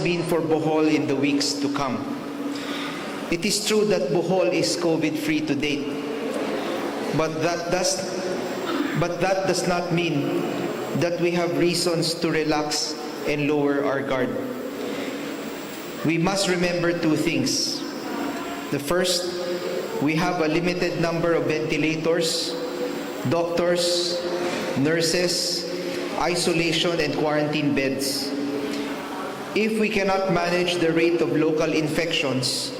been for Bohol in the weeks to come. It is true that Bohol is COVID-free to date, but that does not mean that we have reasons to relax and lower our guard. We must remember two things. The first, we have a limited number of ventilators, doctors, nurses, isolation and quarantine beds. If we cannot manage the rate of local infections,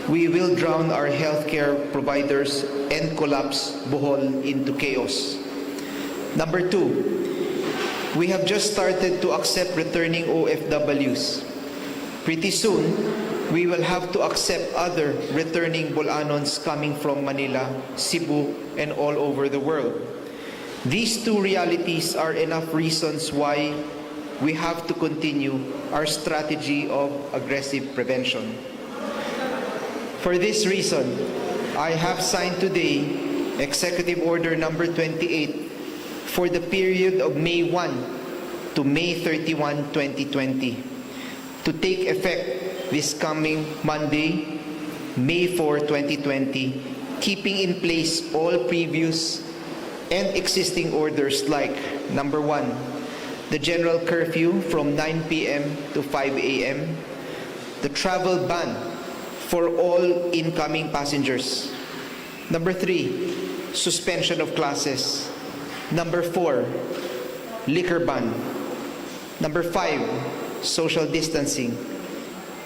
we will drown our healthcare providers and collapse Bohol into chaos. Number two, we have just started to accept returning OFWs. Pretty soon, we will have to accept other returning Bolanons coming from Manila, Cebu, and all over the world. These two realities are enough reasons why we have to continue our strategy of aggressive prevention. For this reason, I have signed today Executive Order number 28 for the period of May 1 to May 31, 2020, to take effect this coming Monday, May 4, 2020, keeping in place all previous and existing orders like, number 1, the general curfew from 9 p.m. to 5 a.m., the travel ban for all incoming passengers. Number 3, suspension of classes. Number 4, liquor ban. Number 5, social distancing.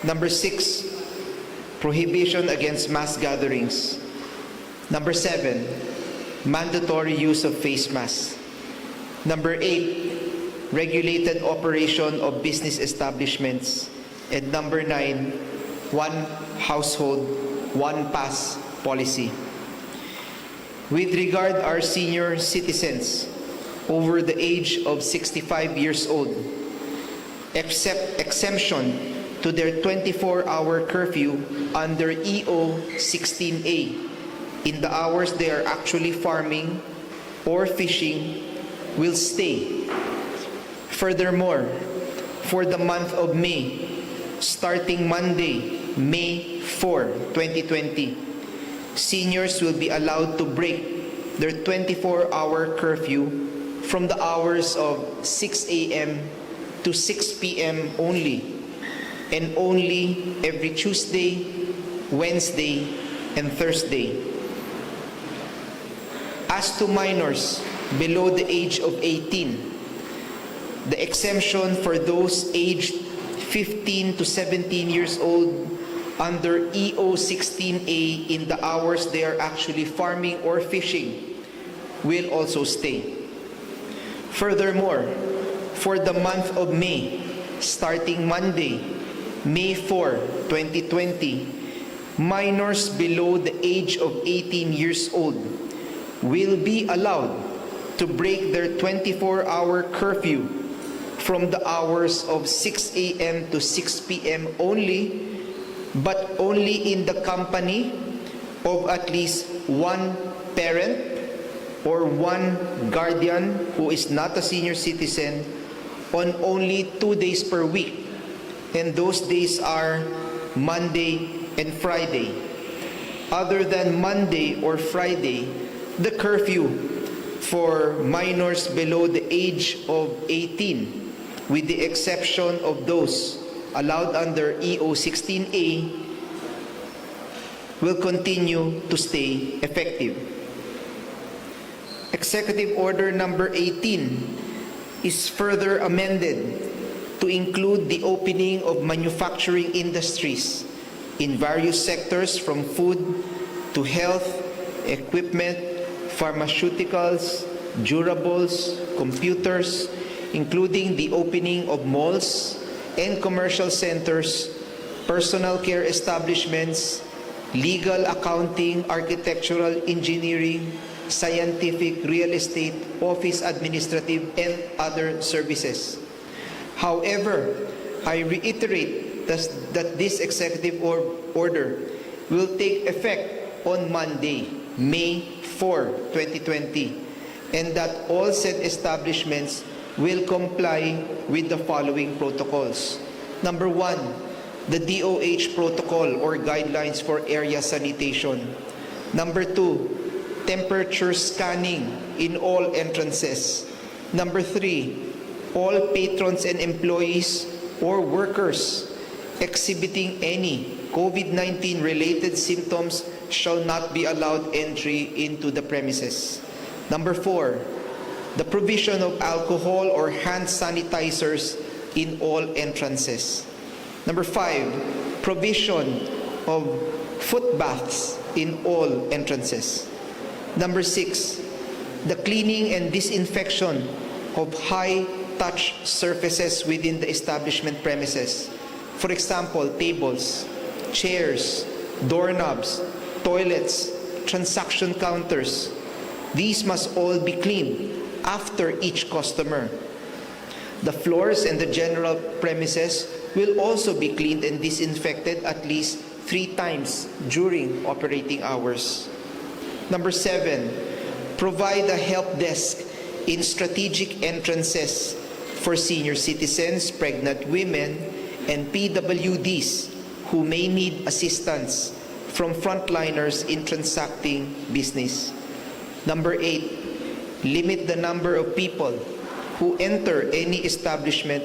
Number 6, prohibition against mass gatherings. Number 7, mandatory use of face masks. Number 8, regulated operation of business establishments. And number 9, one household, one pass policy. With regard our senior citizens over the age of 65 years old, exemption to their 24-hour curfew under EO 16A in the hours they are actually farming or fishing will stay. Furthermore, for the month of May, starting Monday, May 4, 2020, seniors will be allowed to break their 24-hour curfew from the hours of 6 a.m. to 6 p.m. only, and only every Tuesday, Wednesday, and Thursday. As to minors below the age of 18, the exemption for those aged 15 to 17 years old under EO 16A in the hours they are actually farming or fishing will also stay. Furthermore, for the month of May, starting Monday, May 4, 2020, minors below the age of 18 years old will be allowed to break their 24-hour curfew from the hours of 6 a.m. to 6 p.m. only, but only in the company of at least one parent or one guardian who is not a senior citizen on only 2 days per week. And those days are Monday and Friday. Other than Monday or Friday, the curfew for minors below the age of 18, with the exception of those allowed under EO 16A, will continue to stay effective. Executive Order number 18 is further amended to include the opening of manufacturing industries in various sectors from food to health, equipment, pharmaceuticals, durables, computers, including the opening of malls and commercial centers, personal care establishments, legal, accounting, architectural, engineering, scientific, real estate, office administrative, and other services. However, I reiterate that this executive order will take effect on Monday, May 4, 2020, and that all said establishments will comply with the following protocols. Number 1, the DOH protocol or guidelines for area sanitation. Number 2, temperature scanning in all entrances. Number 3, all patrons and employees or workers exhibiting any COVID-19 related symptoms shall not be allowed entry into the premises. Number 4, the provision of alcohol or hand sanitizers in all entrances. Number 5, provision of foot baths in all entrances. Number 6, the cleaning and disinfection of high-touch surfaces within the establishment premises. For example, tables, chairs, doorknobs, toilets, transaction counters. These must all be cleaned after each customer. The floors and the general premises will also be cleaned and disinfected at least 3 times during operating hours. Number 7, provide a help desk in strategic entrances for senior citizens, pregnant women, and PWDs who may need assistance from frontliners in transacting business. Number 8, limit the number of people who enter any establishment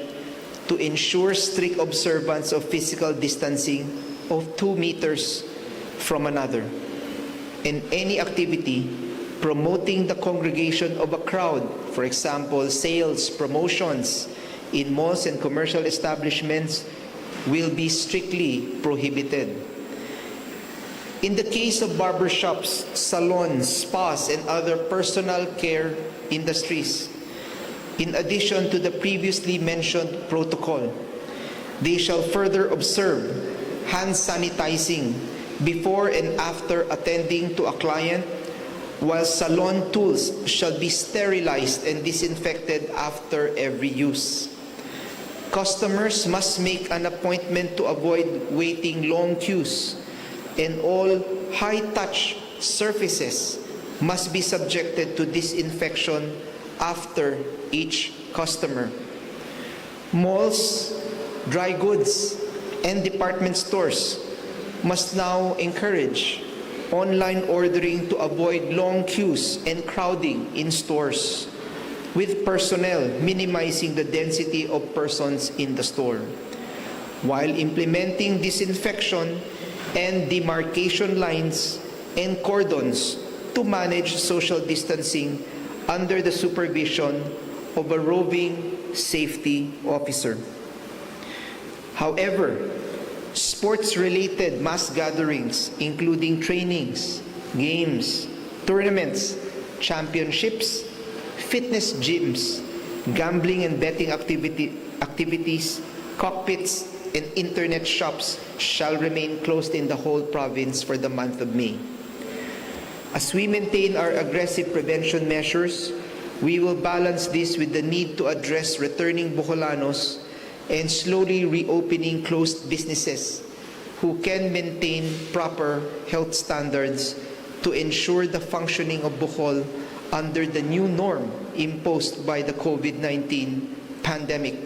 to ensure strict observance of physical distancing of 2 meters from another. In any activity promoting the congregation of a crowd, for example, sales, promotions in malls and commercial establishments, will be strictly prohibited. In the case of barbershops, salons, spas, and other personal care industries, in addition to the previously mentioned protocol, they shall further observe hand sanitizing before and after attending to a client, while salon tools shall be sterilized and disinfected after every use. Customers must make an appointment to avoid waiting long queues, and all high-touch surfaces must be subjected to disinfection after each customer. Malls, dry goods, and department stores must now encourage online ordering to avoid long queues and crowding in stores, with personnel minimizing the density of persons in the store, while implementing disinfection and demarcation lines and cordons to manage social distancing under the supervision of a roving safety officer. However, sports-related mass gatherings, including trainings, games, tournaments, championships, fitness gyms, gambling and betting activities, cockpits, and internet shops shall remain closed in the whole province for the month of May. As we maintain our aggressive prevention measures, we will balance this with the need to address returning Boholanos and slowly reopening closed businesses who can maintain proper health standards to ensure the functioning of Bohol under the new norm imposed by the COVID-19 pandemic.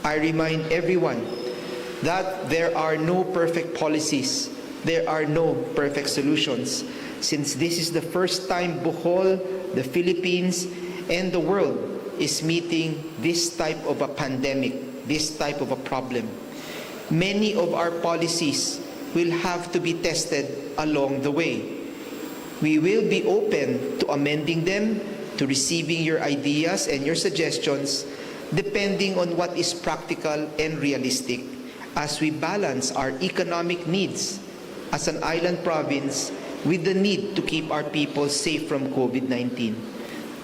I remind everyone that there are no perfect policies, there are no perfect solutions, since this is the first time Bohol, the Philippines, and the world is meeting this type of a pandemic, this type of a problem. Many of our policies will have to be tested along the way. We will be open to amending them, to receiving your ideas and your suggestions, depending on what is practical and realistic, as we balance our economic needs as an island province with the need to keep our people safe from COVID-19.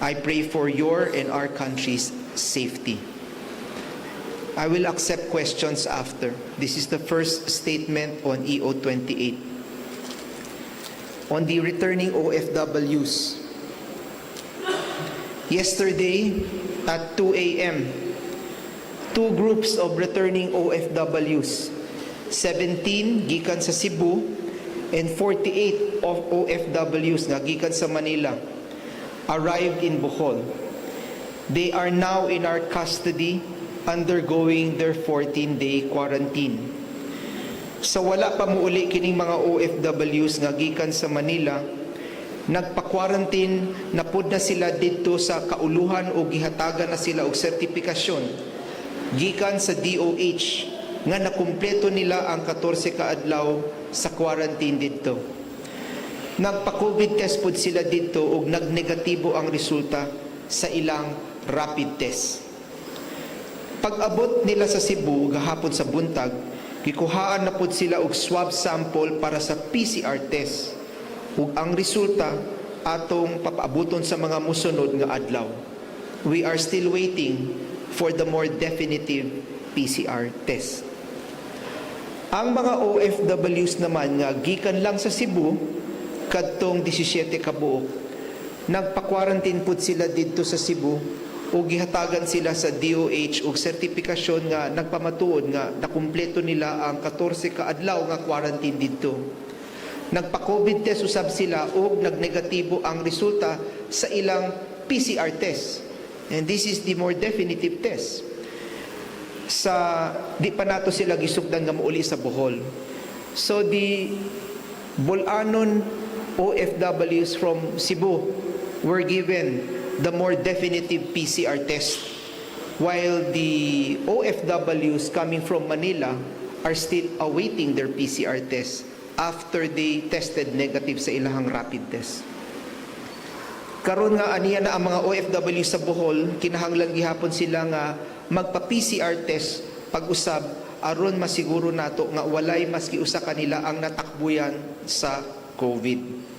I pray for your and our country's safety. I will accept questions after. This is the first statement on EO 28. On the returning OFWs. Yesterday at 2 a.m., 2 groups of returning OFWs, 17 gikan sa Cebu and 48 of OFWs na gikan sa Manila, arrived in Bohol. They are now in our custody undergoing their 14-day quarantine. Sa wala pa muuli kining mga OFWs nga gikan sa Manila, nagpa-quarantine na pud na sila didto sa kauluhan o gihatagan na sila og sertipikasyon gikan sa DOH nga nakumpleto nila ang 14 ka adlaw sa quarantine didto. Nagpa-COVID test pud sila didto ug nagnegatibo ang resulta sa ilang rapid test. Pag-abot nila sa Cebu gahapon sa buntag, gikuhaan na pud sila og swab sample para sa PCR test. Ug ang resulta atong papaabuton sa mga musunod nga adlaw. We are still waiting for the more definitive PCR test. Ang mga OFWs naman nga gikan lang sa Cebu kadtong 17 ka buok, nagpa-quarantine pud sila didto sa Cebu o gihatagan sila sa DOH og sertipikasyon nga nagpamatuod nga nakumpleto nila ang 14 ka adlaw nga quarantine didto. Nagpa-COVID test usab sila o nagnegatibo ang resulta sa ilang PCR test. And this is the more definitive test. Sa di pa nato sila gisugdan nga muuli sa Bohol. So the Bolanon OFWs from Cebu were given the more definitive PCR test, while the OFWs coming from Manila are still awaiting their PCR test after they tested negative sa ilahang rapid test. Karon nga aniya na ang mga OFW sa Bohol, kinahanglan gihapon sila nga magpa-PCR test pag-usab aron masiguro nato nga walay maski usa kanila ang natakbuyan sa COVID.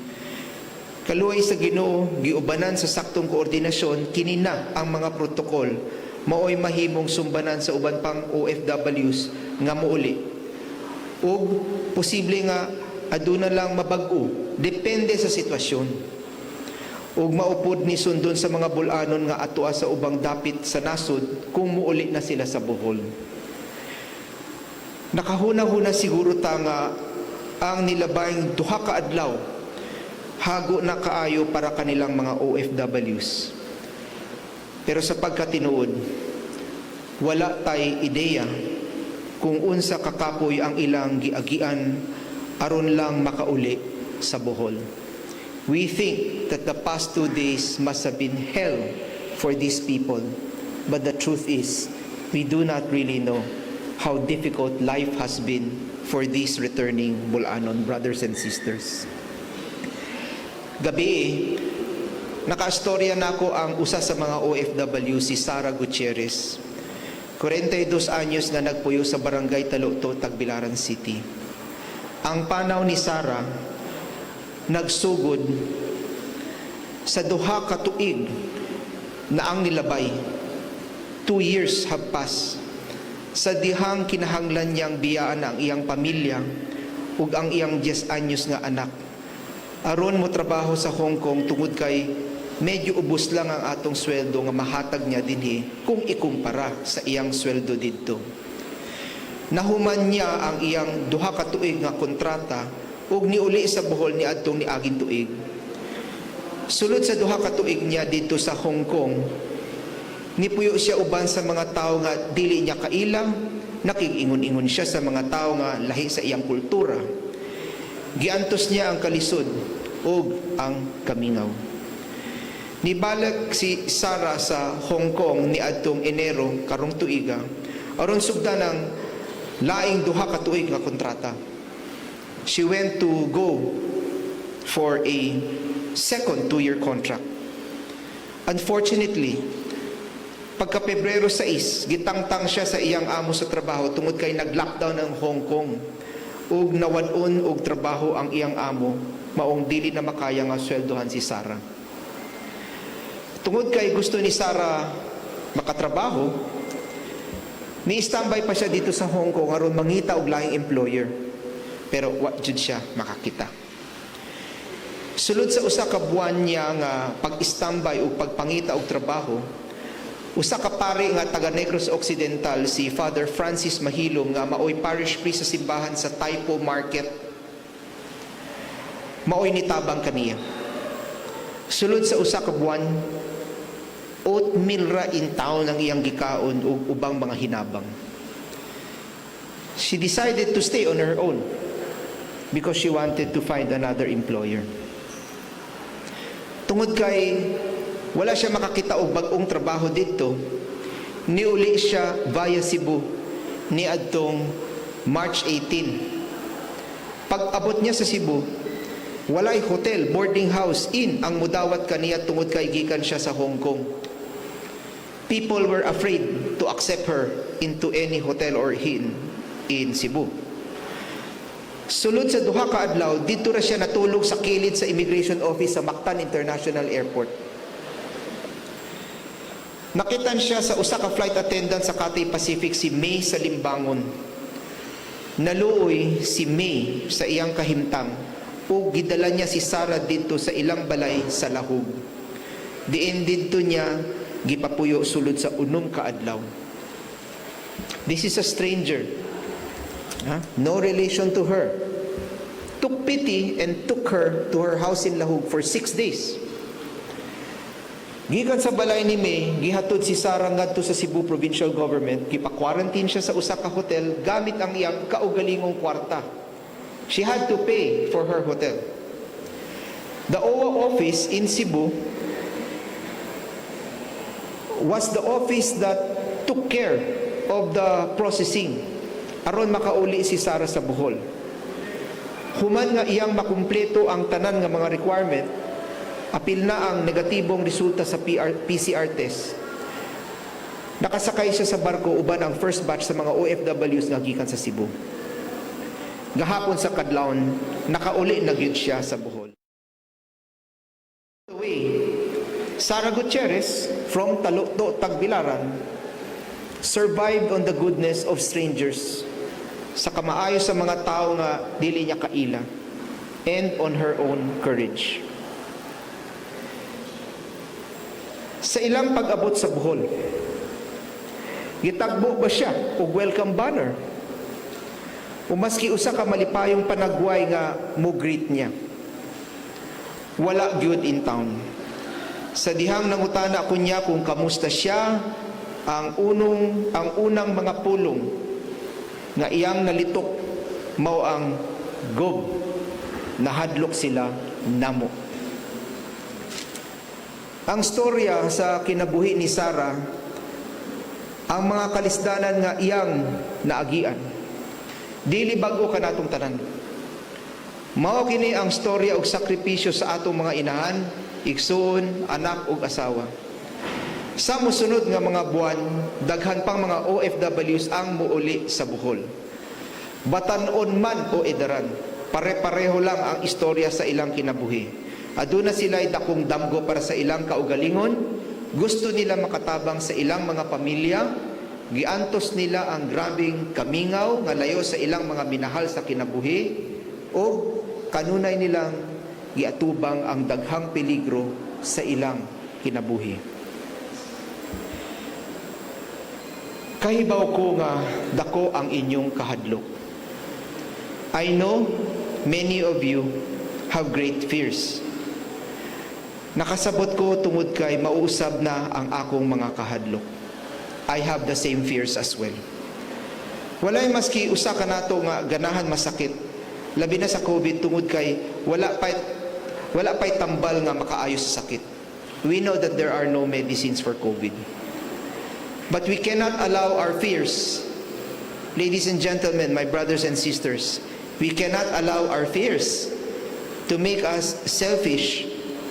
Kaluoy sa Ginoo, giubanan sa saktong koordinasyon kinina ang mga protokol maoy mahimong sumbanan sa uban pang OFWs nga muuli. Ug posible nga aduna lang mabag-o depende sa sitwasyon. Ug maupod ni sundon sa mga Bolanon nga atua sa ubang dapit sa nasod kung muuli na sila sa Bohol. Nakahuna-huna siguro ta nga ang nilabayng duha ka adlaw hago na kaayo para kanilang mga OFWs. Pero sa pagkatinuod, wala tay ideya kung unsa kakapoy ang ilang giagian aron lang makauli sa Bohol. We think that the past 2 days must have been hell for these people. But the truth is, we do not really know how difficult life has been for these returning Bolanon brothers and sisters. Gabi, nakaistorya na ako ang usa sa mga OFW, si Sara Gutierrez. 42 anyos na nagpuyo sa Barangay Taluto, Tagbilaran City. Ang panaw ni Sara, nagsugod sa duha ka tuig na ang nilabay. 2 years have passed. Sa dihang kinahanglan niyang biyaan ang iyang pamilya ug ang iyang 10 anyos nga anak. Aron mo trabaho sa Hong Kong tungod kay medyo ubos lang ang atong sweldo nga mahatag niya dinhi kung ikumpara sa iyang sweldo didto. Nahuman niya ang iyang duha ka tuig nga kontrata ug niuli sa Bohol ni adtong niaging tuig. Sulod sa duha ka tuig niya didto sa Hong Kong, nipuyo siya uban sa mga tao nga dili niya kaila, nakiingon-ingon siya sa mga tao nga lahi sa iyang kultura. Giantos niya ang kalisod ug ang kamingaw. Nibalak si Sara sa Hong Kong ni adtong Enero karong tuiga aron sugdan ang laing duha ka tuig nga kontrata. She went to go for a second 2-year contract. Unfortunately, pagka Pebrero 6, gitangtang siya sa iyang amo sa trabaho tungod kay nag-lockdown ang Hong Kong. Ug nawadon og trabaho ang iyang amo, maong dili na makaya nga sweldohan si Sara. Tungod kay gusto ni Sara makatrabaho, ni-standby pa siya dito sa Hong Kong aron mangita og laing employer. Pero wa jud siya makakita. Sulod sa usa ka buwan niya nga pag-standby ug pagpangita og trabaho, usa ka pari nga taga Negros Occidental, si Father Francis Mahilom nga maoy parish priest sa simbahan sa Taipo Market, maoy nitabang kaniya. Sulod sa usa ka buwan, oatmeal ra in town ang iyang gikaon ug ubang mga hinabang. She decided to stay on her own because she wanted to find another employer. Tungod kay wala siya makakita og bag-ong trabaho dito, niuli siya via Cebu niadtong March 18. Pag-abot niya sa Cebu, walay hotel, boarding house, inn ang mudawat kaniya tungod kay gikan siya sa Hong Kong. People were afraid to accept her into any hotel or inn in Cebu. Sulod sa duha ka adlaw, dito ra siya natulog sa kilid sa immigration office sa Mactan International Airport. Nakitan siya sa usa ka flight attendant sa Cathay Pacific, si May sa Limbangon. Naluoy si May sa iyang kahimtang ug gidala niya si Sarah dito sa ilang balay sa Lahug. Diin dito niya gipapuyo sulod sa unom ka adlaw. This is a stranger. No relation to her. Took pity and took her to her house in Lahug for 6 days. Gikan sa balay ni May, gihatod si Sarah ngadto sa Cebu Provincial Government, gipa-quarantine siya sa usa ka hotel gamit ang iyang kaugalingong kwarta. She had to pay for her hotel. The OWA office in Cebu was the office that took care of the processing aron makauli si Sarah sa Bohol. Human nga iyang makumpleto ang tanan nga mga requirement, apil na ang negatibong resulta sa PCR test. Nakasakay siya sa barko uban ang first batch sa mga OFWs nga gikan sa Cebu. Gahapon sa kadlawon, nakauli na gyud siya sa Bohol. Away, Sarah Gutierrez from Tagbilaran survived on the goodness of strangers, sa kamaayo sa mga tao nga dili niya kaila, and on her own courage. Sa ilang pag-abot sa Bohol, gitagbo ba siya og welcome banner? O maski usa ka malipayong panagway nga mo greet niya? Wala gyud in town. Sa dihang nangutana ko niya kung kamusta siya, ang unang mga pulong nga iyang nalitok mao ang gob, nahadlok sila namo. Ang storya sa kinabuhi ni Sarah, ang mga kalisdanan nga iyang naagian, dili bago kanatong tanan. Mao kini ang storya og sakripisyo sa atong mga inahan, igsoon, anak ug asawa. Sa mosunod nga mga buwan, daghan pang mga OFWs ang muuli sa Bohol. Batan-on man o edaran, pare-pareho lang ang istorya sa ilang kinabuhi. Aduna sila'y dakong damgo para sa ilang kaugalingon, gusto nila makatabang sa ilang mga pamilya, giantos nila ang grabing kamingaw nga layo sa ilang mga minahal sa kinabuhi, o kanunay nilang giatubang ang daghang peligro sa ilang kinabuhi. Kahibaw ko nga dako ang inyong kahadlok. I know many of you have great fears. Nakasabot ko tungod kay mauusab na ang akong mga kahadlok. I have the same fears as well. Walay maski usa ka nato nga ganahan masakit, labi na sa COVID tungod kay wala pa'y tambal nga makaayo sa sakit. We know that there are no medicines for COVID. But we cannot allow our fears, ladies and gentlemen, my brothers and sisters, we cannot allow our fears to make us selfish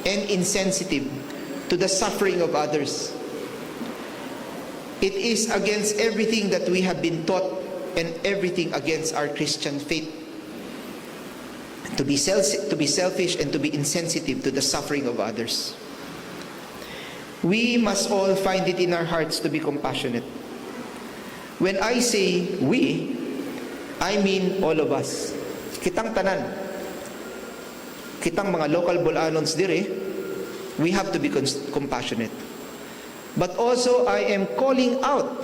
and insensitive to the suffering of others. It is against everything that we have been taught and everything against our Christian faith to be selfish and to be insensitive to the suffering of others. We must all find it in our hearts to be compassionate. When I say we, I mean all of us. Kitang tanan, kitang mga local Bolanons dire, we have to be compassionate. But also, I am calling out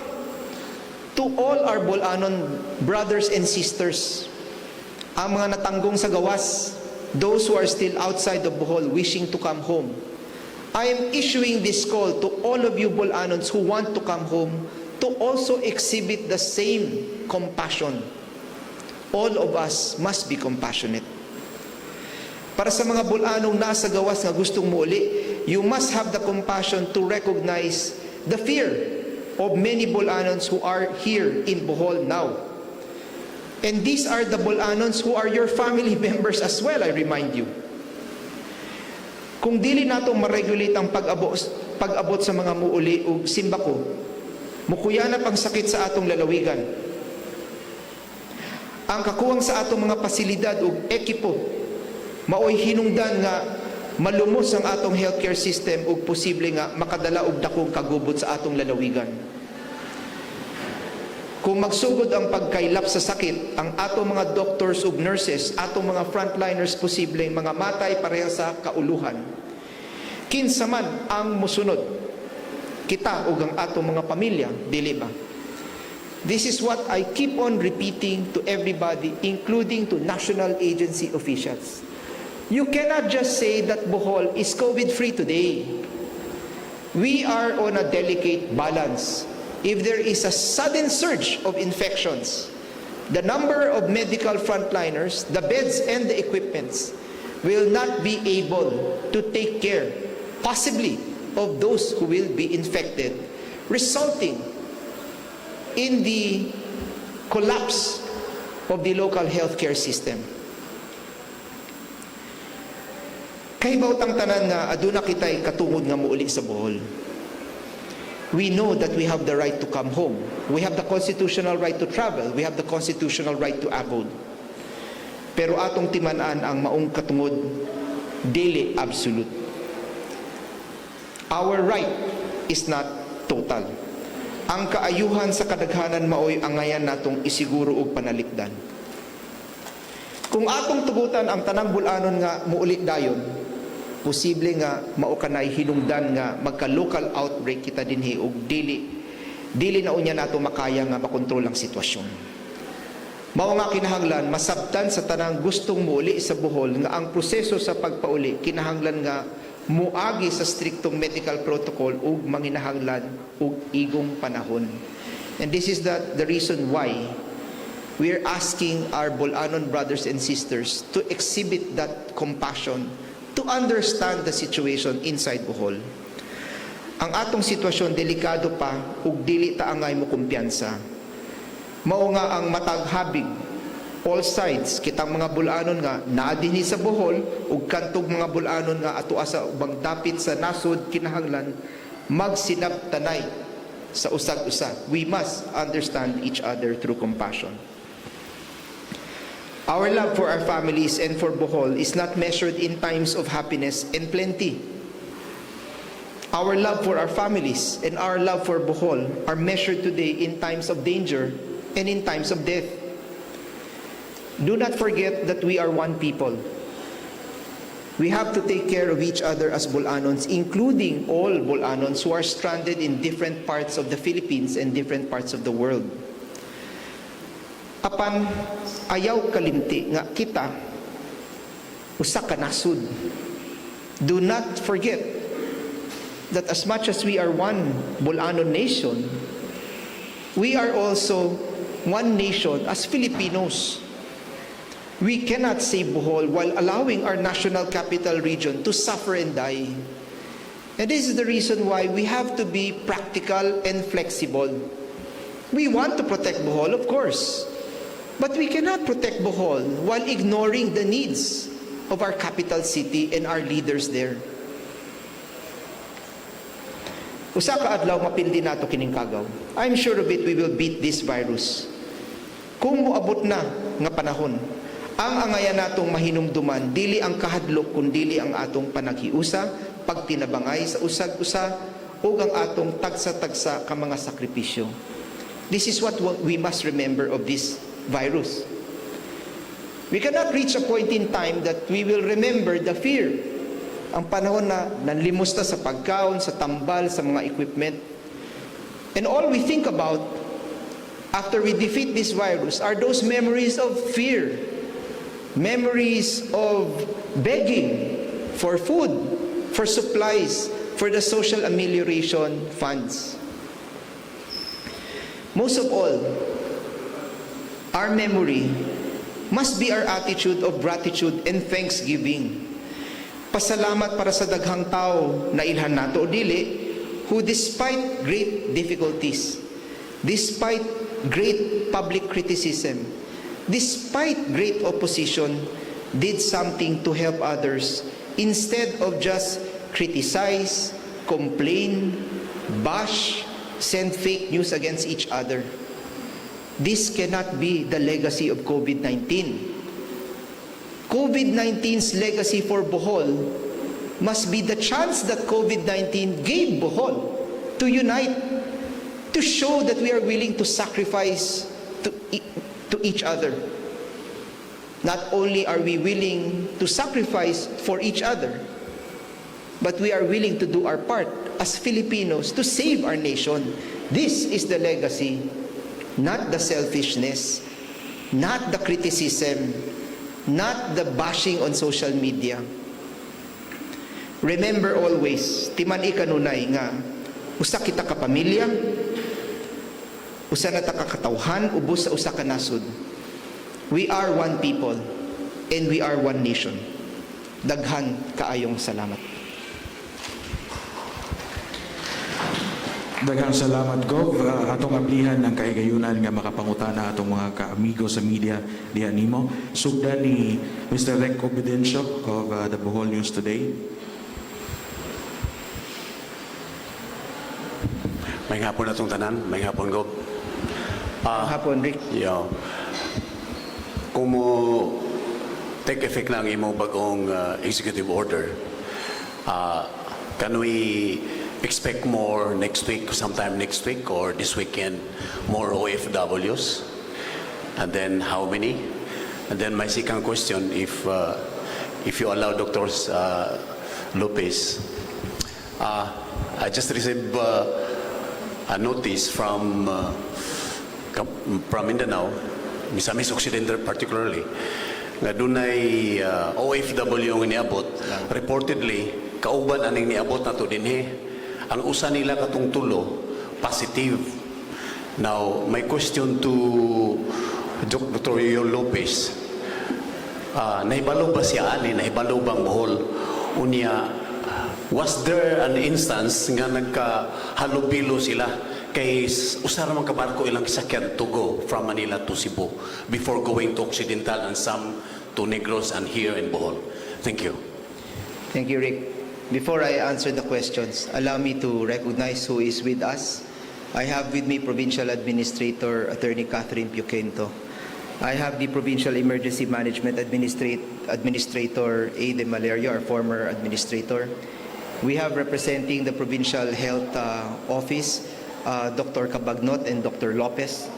to all our Bolanon brothers and sisters, ang mga natanggong sa gawas, those who are still outside of Bohol wishing to come home. I am issuing this call to all of you Bolanons who want to come home to also exhibit the same compassion. All of us must be compassionate. Para sa mga Bolanong nasa gawas nga gustong muuli, you must have the compassion to recognize the fear of many Bolanons who are here in Bohol now. And these are the Bolanons who are your family members as well, I remind you. Kung dili nato ma-regulate ang pag-abot sa mga muuli o simbako, mukuyanap ang sakit sa atong lalawigan. Ang kakuwang sa atong mga pasilidad o ekipo, maoy hinungdan nga malumos ang atong healthcare system o posible nga makadala og dakong kagubot sa atong lalawigan. Kung magsugod ang pagkailap sa sakit, ang atong mga doctors ug nurses, atong mga frontliners posibleng mga matay pareha sa kauluhan. Kinsa man ang musunod, kita ug ang atong mga pamilya, dili ba? This is what I keep on repeating to everybody, including to national agency officials. You cannot just say that Bohol is COVID-free today. We are on a delicate balance. If there is a sudden surge of infections, the number of medical frontliners, the beds and the equipments will not be able to take care, possibly, of those who will be infected, resulting in the collapse of the local healthcare system. Kahibaw tang tanan nga aduna kitay katungod nga muuli sa Bohol. We know that we have the right to come home. We have the constitutional right to travel. We have the constitutional right to abode. Pero atong timan-an ang maong katungod, dili absolute. Our right is not total. Ang kaayuhan sa kadaghanan maoy angayan natong isiguro og panalikdan. Kung atong tugutan ang tanang Bulanon nga muuli dayon, posible nga maukanay hinungdan nga magka-local outbreak kita dinhi og dili na unya nato makaya nga makontrol ang sitwasyon. Mao nga kinahanglan masabtan sa tanang gustong muuli sa Bohol nga ang proseso sa pagpauli kinahanglan nga muagi sa striktong medical protocol ug manginahanglan og igong panahon. And this is the reason why we are asking our Bolanon brothers and sisters to exhibit that compassion, to understand the situation inside Bohol. Ang atong sitwasyon delikado pa ug dili ta angay mo kumpiyansa. Mao nga ang mataghabig all sides kitang mga Bulanon nga naa dinhi sa Bohol ug kantog mga Bulanon nga ato sa ubang dapit sa nasod kinahanglan magsinabtanay sa usag-usa. We must understand each other through compassion. Our love for our families and for Bohol is not measured in times of happiness and plenty. Our love for our families and our love for Bohol are measured today in times of danger and in times of death. Do not forget that we are one people. We have to take care of each other as Bolanons, including all Bolanons who are stranded in different parts of the Philippines and different parts of the world. Apan ayaw kalimti nga kita usa ka nasud. Do not forget that as much as we are one Bolanon nation, we are also one nation as Filipinos. We cannot save Bohol while allowing our national capital region to suffer and die. And this is the reason why we have to be practical and flexible. We want to protect Bohol, of course. But we cannot protect Bohol while ignoring the needs of our capital city and our leaders there. Usa ka adlaw mapildi nato kining kagaw. I'm sure of it, we will beat this virus. Kung moabot na nga panahon, ang angayan natong mahinumduman dili ang kahadlok kundi ang atong panaghiusa, pagtinabangay sa usag-usa ug ang atong tagsa-tagsa ka mga sakripisyo. This is what we must remember of this virus. We cannot reach a point in time that we will remember the fear. Ang panahon na nanlimusta sa pagkaon, sa tambal, sa mga equipment. And all we think about after we defeat this virus are those memories of fear. Memories of begging for food, for supplies, for the social amelioration funds. Most of all, our memory must be our attitude of gratitude and thanksgiving. Pasalamat para sa daghang tao na ilhan nato o dili, who despite great difficulties, despite great public criticism, despite great opposition, did something to help others instead of just criticize, complain, bash, send fake news against each other. This cannot be the legacy of COVID-19. COVID-19's legacy for Bohol must be the chance that COVID-19 gave Bohol to unite, to show that we are willing to sacrifice to each other. Not only are we willing to sacrifice for each other, but we are willing to do our part as Filipinos to save our nation. This is the legacy, not the selfishness, not the criticism, not the bashing on social media. Remember always, timan ikanunay nga, usa kita ka pamilya, usa na ta ka katawhan, ubos sa usa ka nasod. We are one people, and we are one nation. Daghan kaayong salamat. Daghang salamat, Gov. Atong ablihan ng kaigayunan nga makapangutana atong mga kaamigo sa media diha nimo. Sugdan ni Mr. Rec Obidencio of the Bohol News Today. May hapon atong tanan, may hapon, Gov. Hapon, Rick. Yeah. Kung mo take effect na ang imong bagong executive order, can we expect more next week, sometime next week, or this weekend, more OFWs? And then how many? And then my second question, if you allow Dr. Lopez, I just received a notice from Mindanao, Misamis Occidental particularly, nga dunay OFW ang niabot. Reportedly, kauban aning niabot na to dinhi. Ang usa nila katong tulo, positive. Now, my question to Dr. Lopez, nahibalo ba siya ani, nahibalo bang Bohol? Unya, was there an instance nga nagkahalubilo sila kay usara man kabarko ilang sakyan to go from Manila to Cebu before going to Occidental and some to Negros and here in Bohol? Thank you. Thank you, Rick. Before I answer the questions, allow me to recognize who is with us. I have with me Provincial Administrator Attorney Catherine Puquento. I have the Provincial Emergency Management Administrator A. De Malerio, our former administrator. We have representing the Provincial Health Office, Dr. Cabagnot and Dr. Lopez.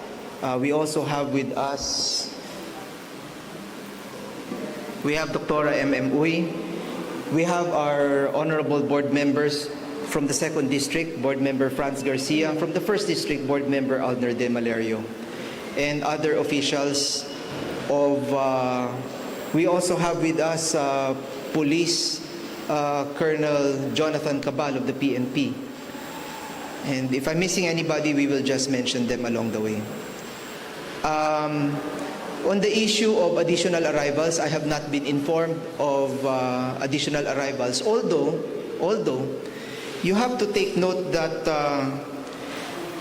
We also have with us, we have Dr. M.M. Uy. We have our honorable board members from the 2nd District, Board Member Franz Garcia, from the 1st District, Board Member Aldner De Malerio, and other officials of, we also have with us Police Colonel Jonathan Cabal of the PNP. And if I'm missing anybody, we will just mention them along the way. On the issue of additional arrivals, I have not been informed of additional arrivals, although you have to take note that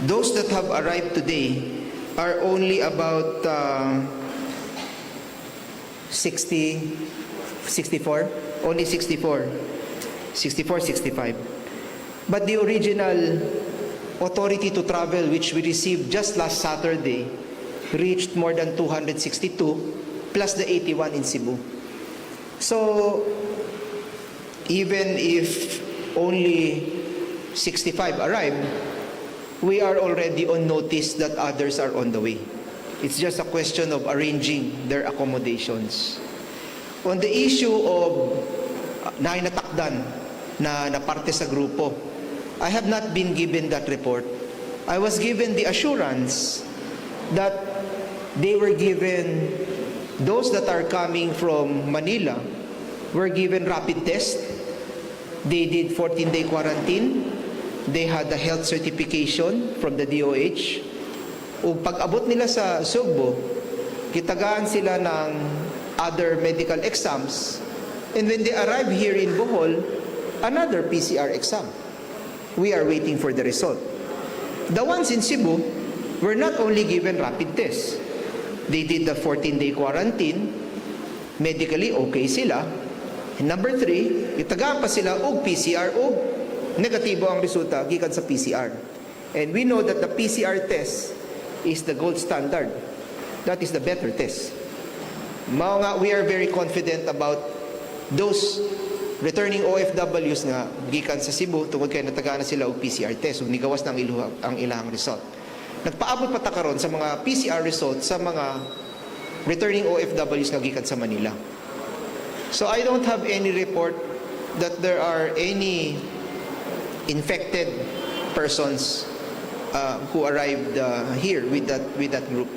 those that have arrived today are only about 64, only 64, 65. But the original authority to travel, which we received just last Saturday, reached more than 262, plus the 81 in Cebu. So, even if only 65 arrived, we are already on notice that others are on the way. It's just a question of arranging their accommodations. On the issue of nainatakdan na parte sa grupo, I have not been given that report. I was given the assurance that they were given, those that are coming from Manila were given rapid test They did 14-day quarantine. They had a health certification from the DOH. O pag-abot nila sa Sugbo, kitagaan sila ng other medical exams. And when they arrive here in Bohol, another PCR exam. We are waiting for the result. The ones in Cebu were not only given rapid tests. They did the 14-day quarantine. Medically, okay sila. And number 3, itagaan pa sila og PCR og negatibo ang resulta gikan sa PCR. And we know that the PCR test is the gold standard. That is the better test. Mao nga, we are very confident about those returning OFWs nga gikan sa Cebu tungod kay natagaan na sila og PCR test ug nigawas na ang ilang result. Nagpaabot pa ta karon sa mga PCR results sa mga returning OFWs nga gikan sa Manila. So I don't have any report that there are any infected persons who arrived here with that group.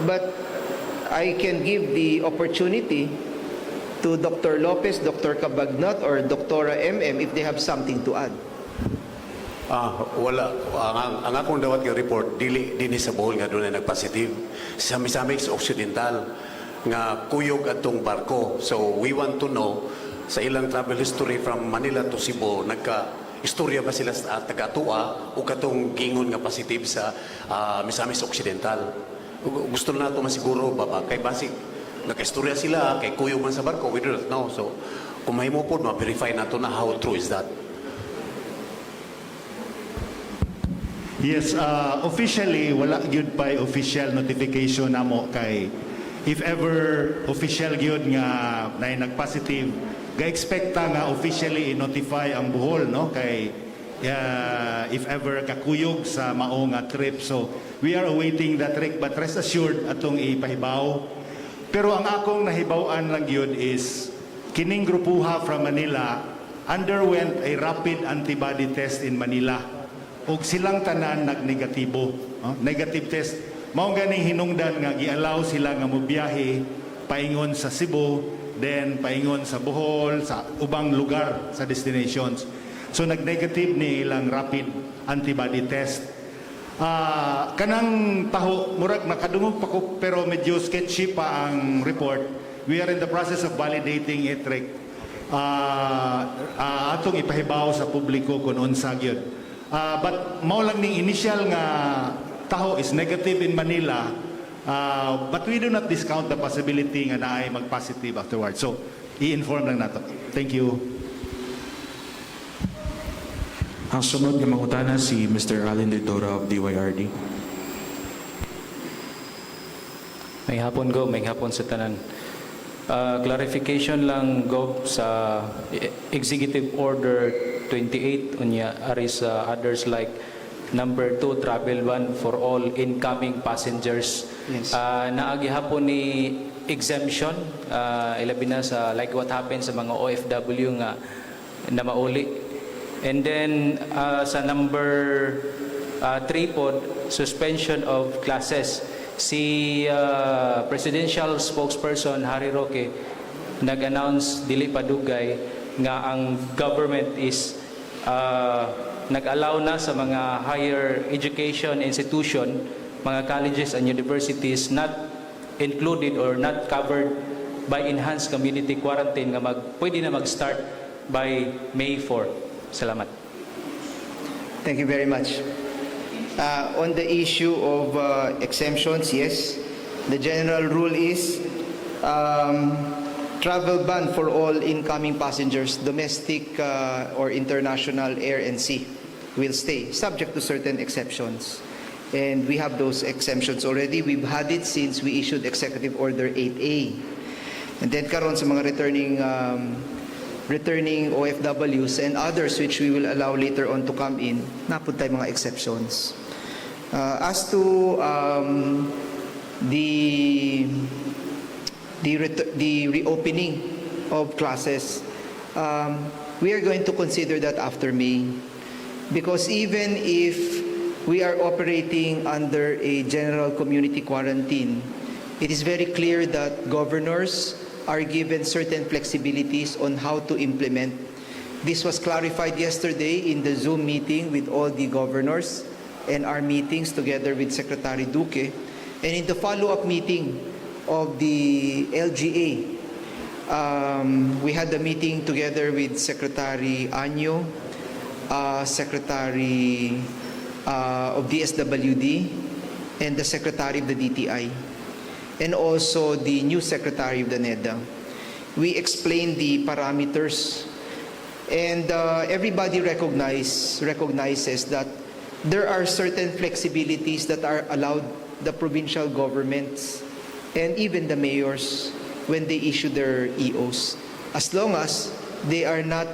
But I can give the opportunity to Dr. Lopez, Dr. Cabagnat, or Dr. MM if they have something to add. Wala. Ang akong dawat nga report, dili sa Bohol nga doon ay nagpositive. Sa Misamis Occidental, nga kuyog atong barko. So we want to know sa ilang travel history from Manila to Cebu, istorya ba sila sa taga-Atua o katong gingon nga positive sa Misamis Occidental? Gusto na ito masiguro ba? Kay basic, nagka-istorya sila, kay kuyog man sa barko, we do not know. So kung may mo po, ma-verify na ito na how true is that. Yes, officially, wala gyud pa official notification namo kay if ever official gyud nga na nag-positive, ga-expecta nga officially i-notify ang Bohol, no? Kay if ever kakuyog sa mao nga trip. So, we are awaiting that trick, but rest assured atong ipahibaw. Pero ang akong nahibawan lang gyud is kining grupuha from Manila underwent a rapid antibody test in Manila. Og silang tanan nag-negatibo, negative test. Mao ganing hinungdan nga gialaw sila nga mobiyahe paingon sa Cebu, then paingon sa Bohol, sa ubang lugar sa destinations. So nag-negative ni ilang rapid antibody test. Kanang taho murag nakadungog pa ko pero medyo sketchy pa ang report. We are in the process of validating it, Rick. Atong ipahibaw sa publiko kung unsa gyud. But mao lang ning initial nga taho is negative in Manila, but we do not discount the possibility nga naay mag-positive afterwards. So, i-inform lang nato. Thank you. Ang sunod nga mangutana si Mr. Allen Didora of DYRD. May hapon go, may hapon sa tanan. Clarification lang go sa Executive Order 28 unya ari sa others like number 2 travel ban for all incoming passengers. Yes. Naagi hapon ni exemption ilabi na sa like what happened sa mga OFW nga na mauli. And then sa number 3 po, suspension of classes. Si presidential spokesperson Harry Roque nag-announce dili padugay nga ang government is nag-allow na sa mga higher education institution, mga colleges and universities not included or not covered by enhanced community quarantine nga pwede na mag-start by May 4. Salamat. Thank you very much. On the issue of exemptions, yes, the general rule is travel ban for all incoming passengers, domestic or international air and sea, will stay, subject to certain exceptions. And we have those exemptions already. We've had it since we issued Executive Order 8A. And then karon sa mga returning OFWs and others which we will allow later on to come in, napud tayo mga exceptions. As to the reopening of classes, we are going to consider that after May, because even if we are operating under a general community quarantine, it is very clear that governors are given certain flexibilities on how to implement This was clarified yesterday in the Zoom meeting with all the governors and our meetings together with Secretary Duque. And in the follow-up meeting of the LGA, we had the meeting together with Secretary Anyo, Secretary of DSWD, and the Secretary of the DTI, and also the new Secretary of the NEDA. We explained the parameters, and everybody recognizes that there are certain flexibilities that are allowed the provincial governments and even the mayors when they issue their EOs, as long as they are not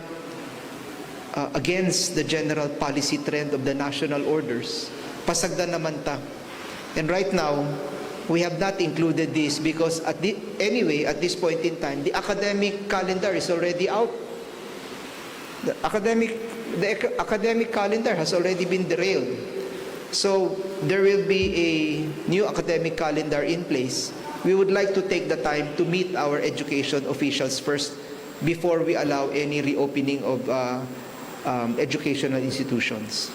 against the general policy trend of the national orders. Pasagdan naman ta. And right now, we have not included this because anyway, at this point in time, the academic calendar is already out. The academic calendar has already been derailed. So there will be a new academic calendar in place. We would like to take the time to meet our education officials first before we allow any reopening of educational institutions.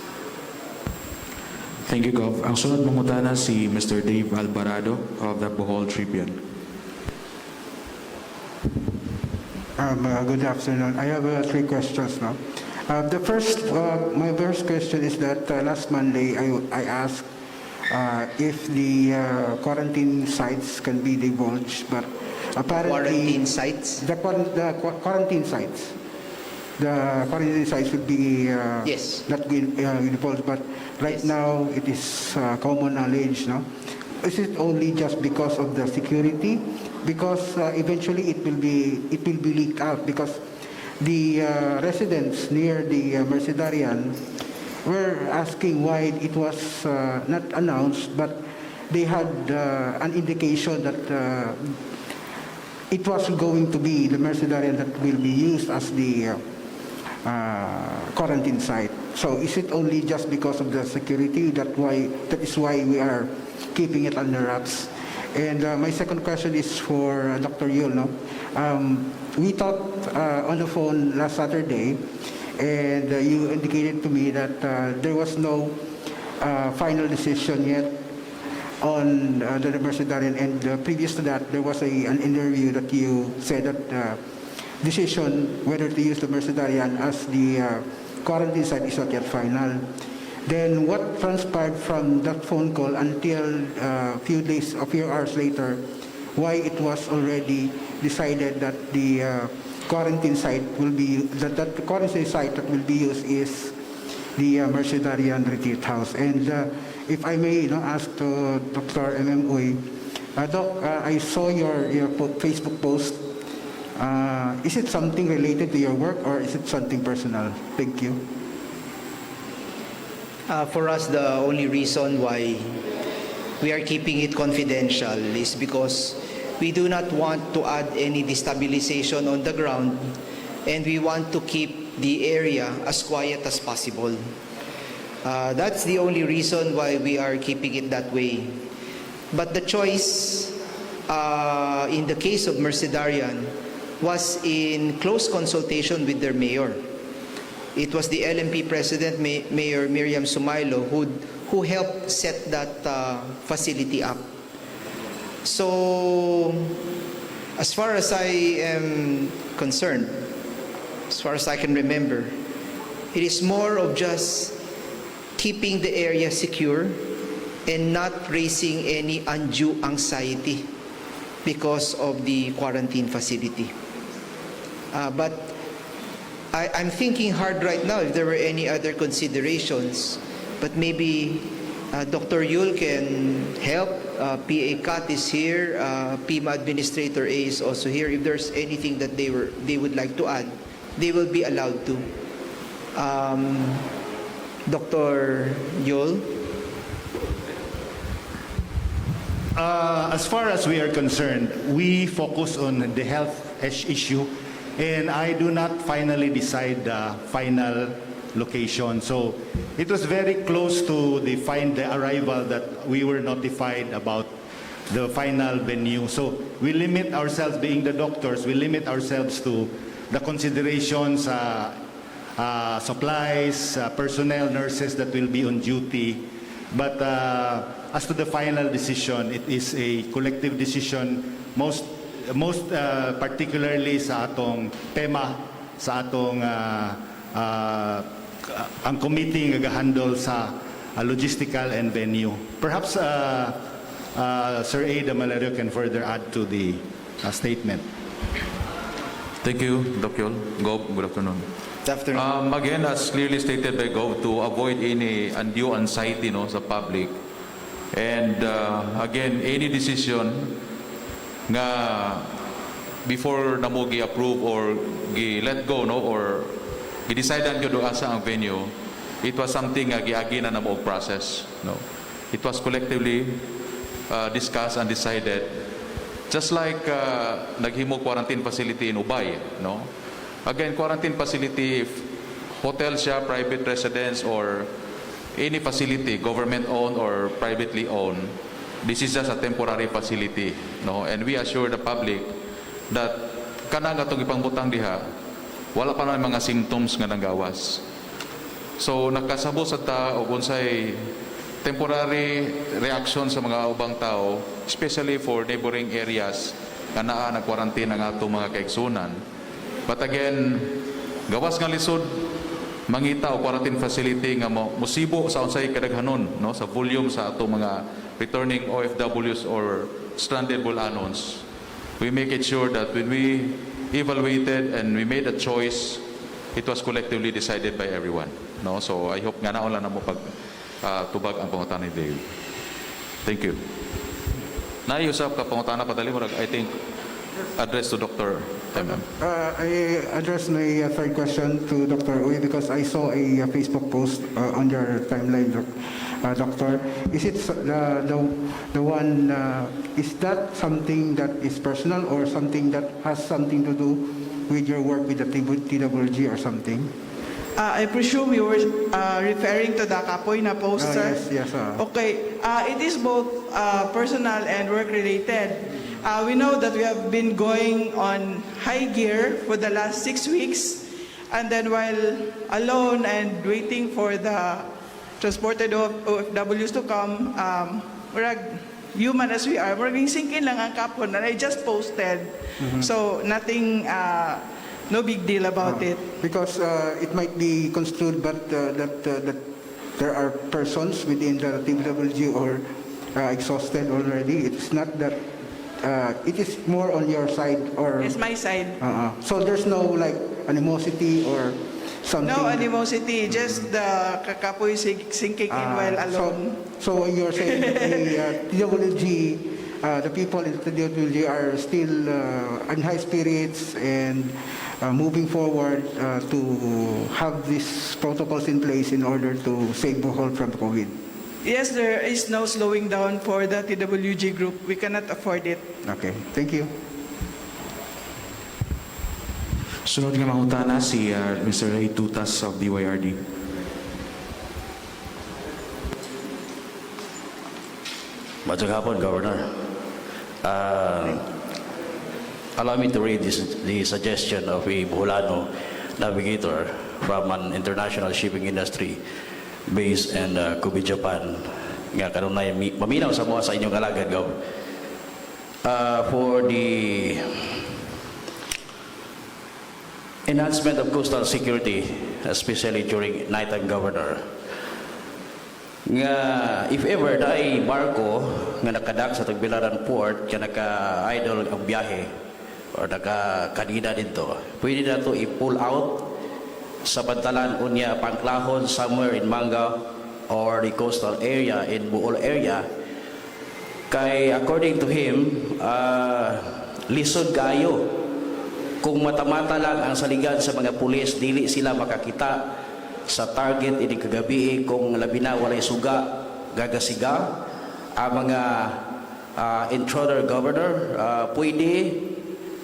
Thank you, Gov. Ang sunod mangutana si Mr. Dave Alvarado of the Bohol Tribune. Good afternoon. I have 3 questions now. My first question is that last Monday I asked if the quarantine sites can be divulged, but apparently Quarantine sites? the quarantine sites. The quarantine sites would be Yes. not being divulged, but right Yes. now it is common knowledge, no? Is it only just because of the security? Because eventually it will be leaked out, because the residents near the Mercedarian were asking why it was not announced, but they had an indication that it was going to be the Mercedarian that will be used as the quarantine site. So is it only just because of the security that is why we are keeping it under wraps? And my second question is for Dr. Yul. No? We talked on the phone last Saturday, and you indicated to me that there was no final decision yet on the Mercedarian, and previous to that, there was an interview that you said that decision whether to use the Mercedarian as the quarantine site is not yet final. Then what transpired from that phone call until a few hours later, why it was already decided that the quarantine site will be, that the quarantine site that will be used is the Mercedarian Retreat House. And if I may ask to Dr. M.M. Doc, I saw your Facebook post. Is it something related to your work or is it something personal? Thank you. For us, the only reason why we are keeping it confidential is because we do not want to add any destabilization on the ground, and we want to keep the area as quiet as possible. That's the only reason why we are keeping it that way. But the choice in the case of Mercedarian was in close consultation with their mayor. It was the LMP president, Mayor Miriam Sumailo, who helped set that facility up. So, as far as I am concerned, as far as I can remember, it is more of just keeping the area secure and not raising any undue anxiety because of the quarantine facility. But I'm thinking hard right now if there were any other considerations, but maybe Dr. Yul can help. PA Kat is here. PIMA Administrator A is also here. If there's anything that they would like to add, they will be allowed to. Dr. Yul? As far as we are concerned, we focus on the health issue, and I do not finally decide the final location. So it was very close to the arrival that we were notified about the final venue. So we limit ourselves, being the doctors, we limit ourselves to the considerations supplies, personnel, nurses that will be on duty. But as to the final decision, it is a collective decision, most particularly sa atong PEMA, sa atong ang committee nga handle sa logistical and venue. Perhaps Sir Ada Malario can further add to the statement. Thank you, Dr. Yol. Gob, good afternoon. Good afternoon. Again, as clearly stated by Gov, to avoid any undue anxiety sa public. And again, any decision nga before na mo gi-approve or gi-let go or gi-decidean yun asa ang venue, it was something nga giagi na mo process. It was collectively discussed and decided. Just like naghimo quarantine facility in Ubay, Again, quarantine facility, if hotel siya, private residence, or any facility, government-owned or privately owned, this is just a temporary facility. And we assure the public that kanang atong ipangbutang diha, wala pa na mga symptoms nga nanggawas. So, nakasabo sa ta o unsay temporary reaction sa mga ubang tao, especially for neighboring areas nga naa nag-quarantine ang atong mga kaigsunan. But again, gawas nga lisod mangita o quarantine facility nga musibo sa unsay kadaghanon sa volume sa ato mga returning OFWs or stranded Bolanons. We make it sure that when we evaluated and we made a choice, it was collectively decided by everyone. So I hope nga naon lang na mo pag tubag ang pangutana ni Dave. Thank you. Naiusap ka pangutana padali mo I think address to Dr. I address my third question to Dr. Uy because I saw a Facebook post on your timeline, Doctor. Is it the one? Is that something that is personal or something that has something to do with your work with the TWG or something? I presume you were referring to the Kapoy na poster? Yes. Okay. It is both personal and work-related. We know that we have been going on high gear for the last 6 weeks, and then while alone and waiting for the transported OFWs to come, human as we are, we're sinking lang ang kapon, and I just posted. So nothing, no big deal about it. Because it might be construed, but that there are persons within the TWG or exhausted already. It's not that. It is more on your side or It's my side. so there's no like animosity or something. No animosity, just the kakapoy sinking in while alone. So you're saying that the TWG, the people in the TWG are still in high spirits and moving forward to have these protocols in place in order to save Bohol from COVID. Yes, there is no slowing down for the TWG group. We cannot afford it. Okay, thank you. Sunod nga mangutana si Mr. Ray Tutas of DYRD. Magandang hapon, Governor. Allow me to read the suggestion of a Boholano navigator from an international shipping industry based in Kobe, Japan. Nga kanunay maminaw sa mga sa inyong alagad, Gov. For the enhancement of coastal security, especially during nighttime, Governor, nga if ever dai barko nga nakadak sa Tagbilaran Port nga naka-idle ang biyahe or naka-kanina dito, pwede na ito i-pull out sa pantalan unya pangklahon somewhere in Manga or the coastal area in Bohol area. Kay according to him, lisod kayo kung mata-mata lang ang saligan sa mga pulis, dili sila makakita sa target ini kagabi kung labi na walay suga gagasiga ang mga intruder, Governor. Pwede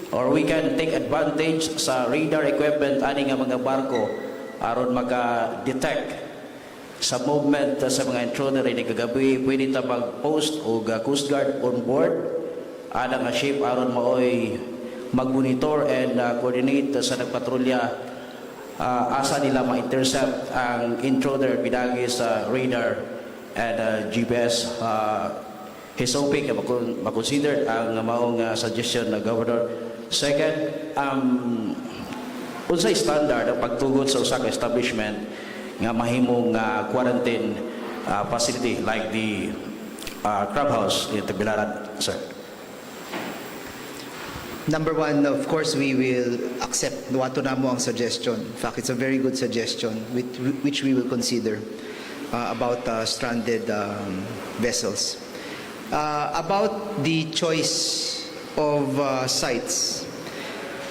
or we can take advantage sa radar equipment ani nga mga barko aron maka-detect sa movement sa mga intruder ini kagabi. Pwede ta mag-post o Coast Guard on board ada nga ship aron maoy mag-monitor and coordinate sa nagpatrolya asa nila ma-intercept ang intruder pinagi sa radar and GPS. He's hoping na makonsider ang maong suggestion na Governor. Second, unsay standard ang pagtugod sa usa ka establishment nga mahimong quarantine facility like the clubhouse in Tagbilaran, sir? Number one, of course, we will accept wato na mo ang suggestion. In fact, it's a very good suggestion which we will consider about stranded vessels. About the choice of sites,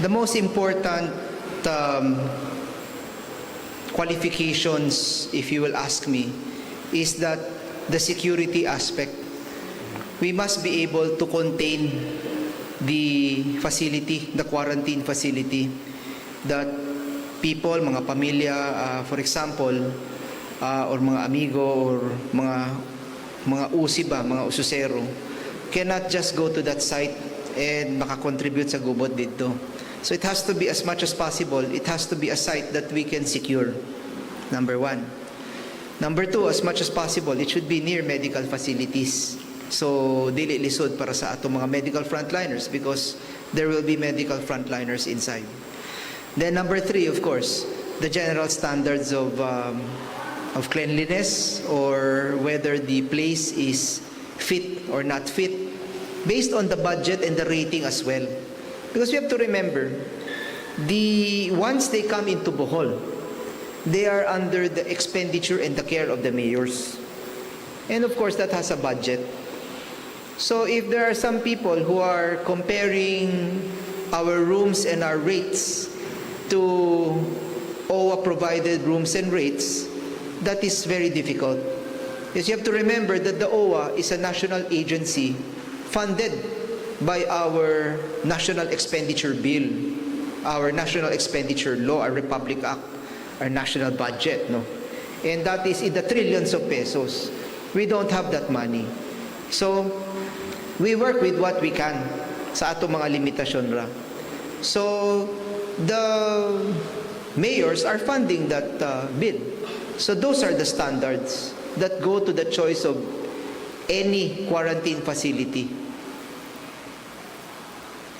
the most important qualifications, if you will ask me, is that the security aspect. We must be able to contain the facility, the quarantine facility, that people, mga pamilya, for example, or mga amigo, or mga usi ba, mga ususero, cannot just go to that site and makakontribute sa gubot dito. So it has to be, as much as possible, it has to be a site that we can secure. Number one. Number two, as much as possible, it should be near medical facilities. So dili lisod para sa atong mga medical frontliners, because there will be medical frontliners inside. Then number three, of course, the general standards of cleanliness, or whether the place is fit or not fit, based on the budget and the rating as well. Because we have to remember, once they come into Bohol, they are under the expenditure and the care of the mayors. And of course, that has a budget. So if there are some people who are comparing our rooms and our rates to OWA-provided rooms and rates, that is very difficult. Because you have to remember that the OWA is a national agency funded by our National Expenditure Bill, our National Expenditure Law, our Republic Act, our national budget, no? And that is in the trillions of pesos. We don't have that money. So, we work with what we can sa ato mga limitasyon ra. So, the mayors are funding that bill. So those are the standards that go to the choice of any quarantine facility.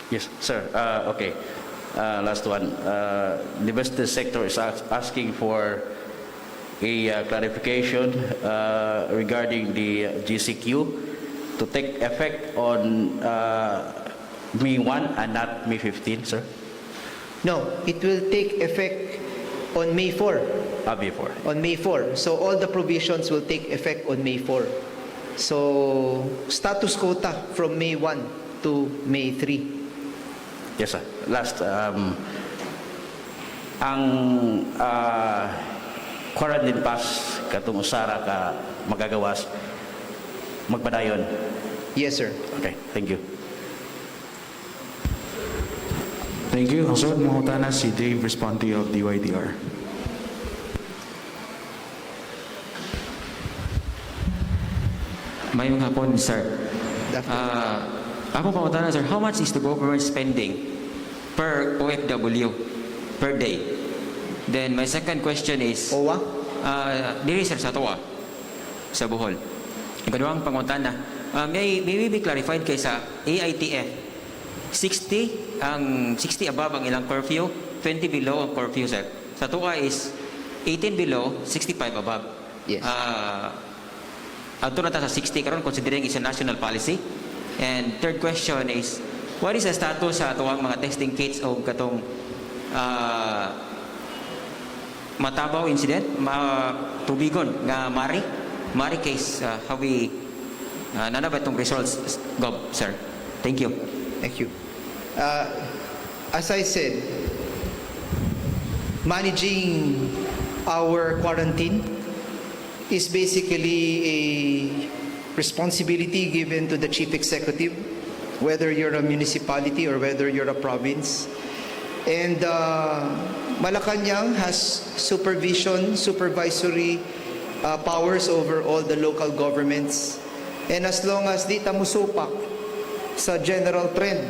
Yes, sir. Okay. Last one. The business sector is asking for a clarification regarding the GCQ to take effect on May 1 and not May 15, sir? No, it will take effect on May 4. May 4. On May 4. So all the provisions will take effect on May 4. So status quota from May 1 to May 3. Yes, sir. Last, ang quarantine pass katong usara ka magagawas magpadayon. Yes, sir. Okay, thank you. Thank you. Ang sunod mga utana si Dave Responti of DYDR. Mayong hapon, sir. Ako pangutana, sir, how much is the government spending per OFW per day? Then my second question is, OWA? diri sir sa Toa, sa Bohol. Ikaduhang pangutana, may we be clarified kay sa AITF, 60 above ang ilang curfew, 20 below ang curfew, sir. Sa Toa is 18 below, 65 above. Yes. Ato na ta sa 60 karon considering is a national policy. And third question is, what is the status sa tuwang mga testing kits o katong Matabaw incident, tubigon nga Mari case, how we nanabat tong results, Gob, sir. Thank you. Thank you. As I said, managing our quarantine is basically a responsibility given to the chief executive, whether you're a municipality or whether you're a province. And Malacanang has supervisory powers over all the local governments. And as long as di ta musupak sa general trend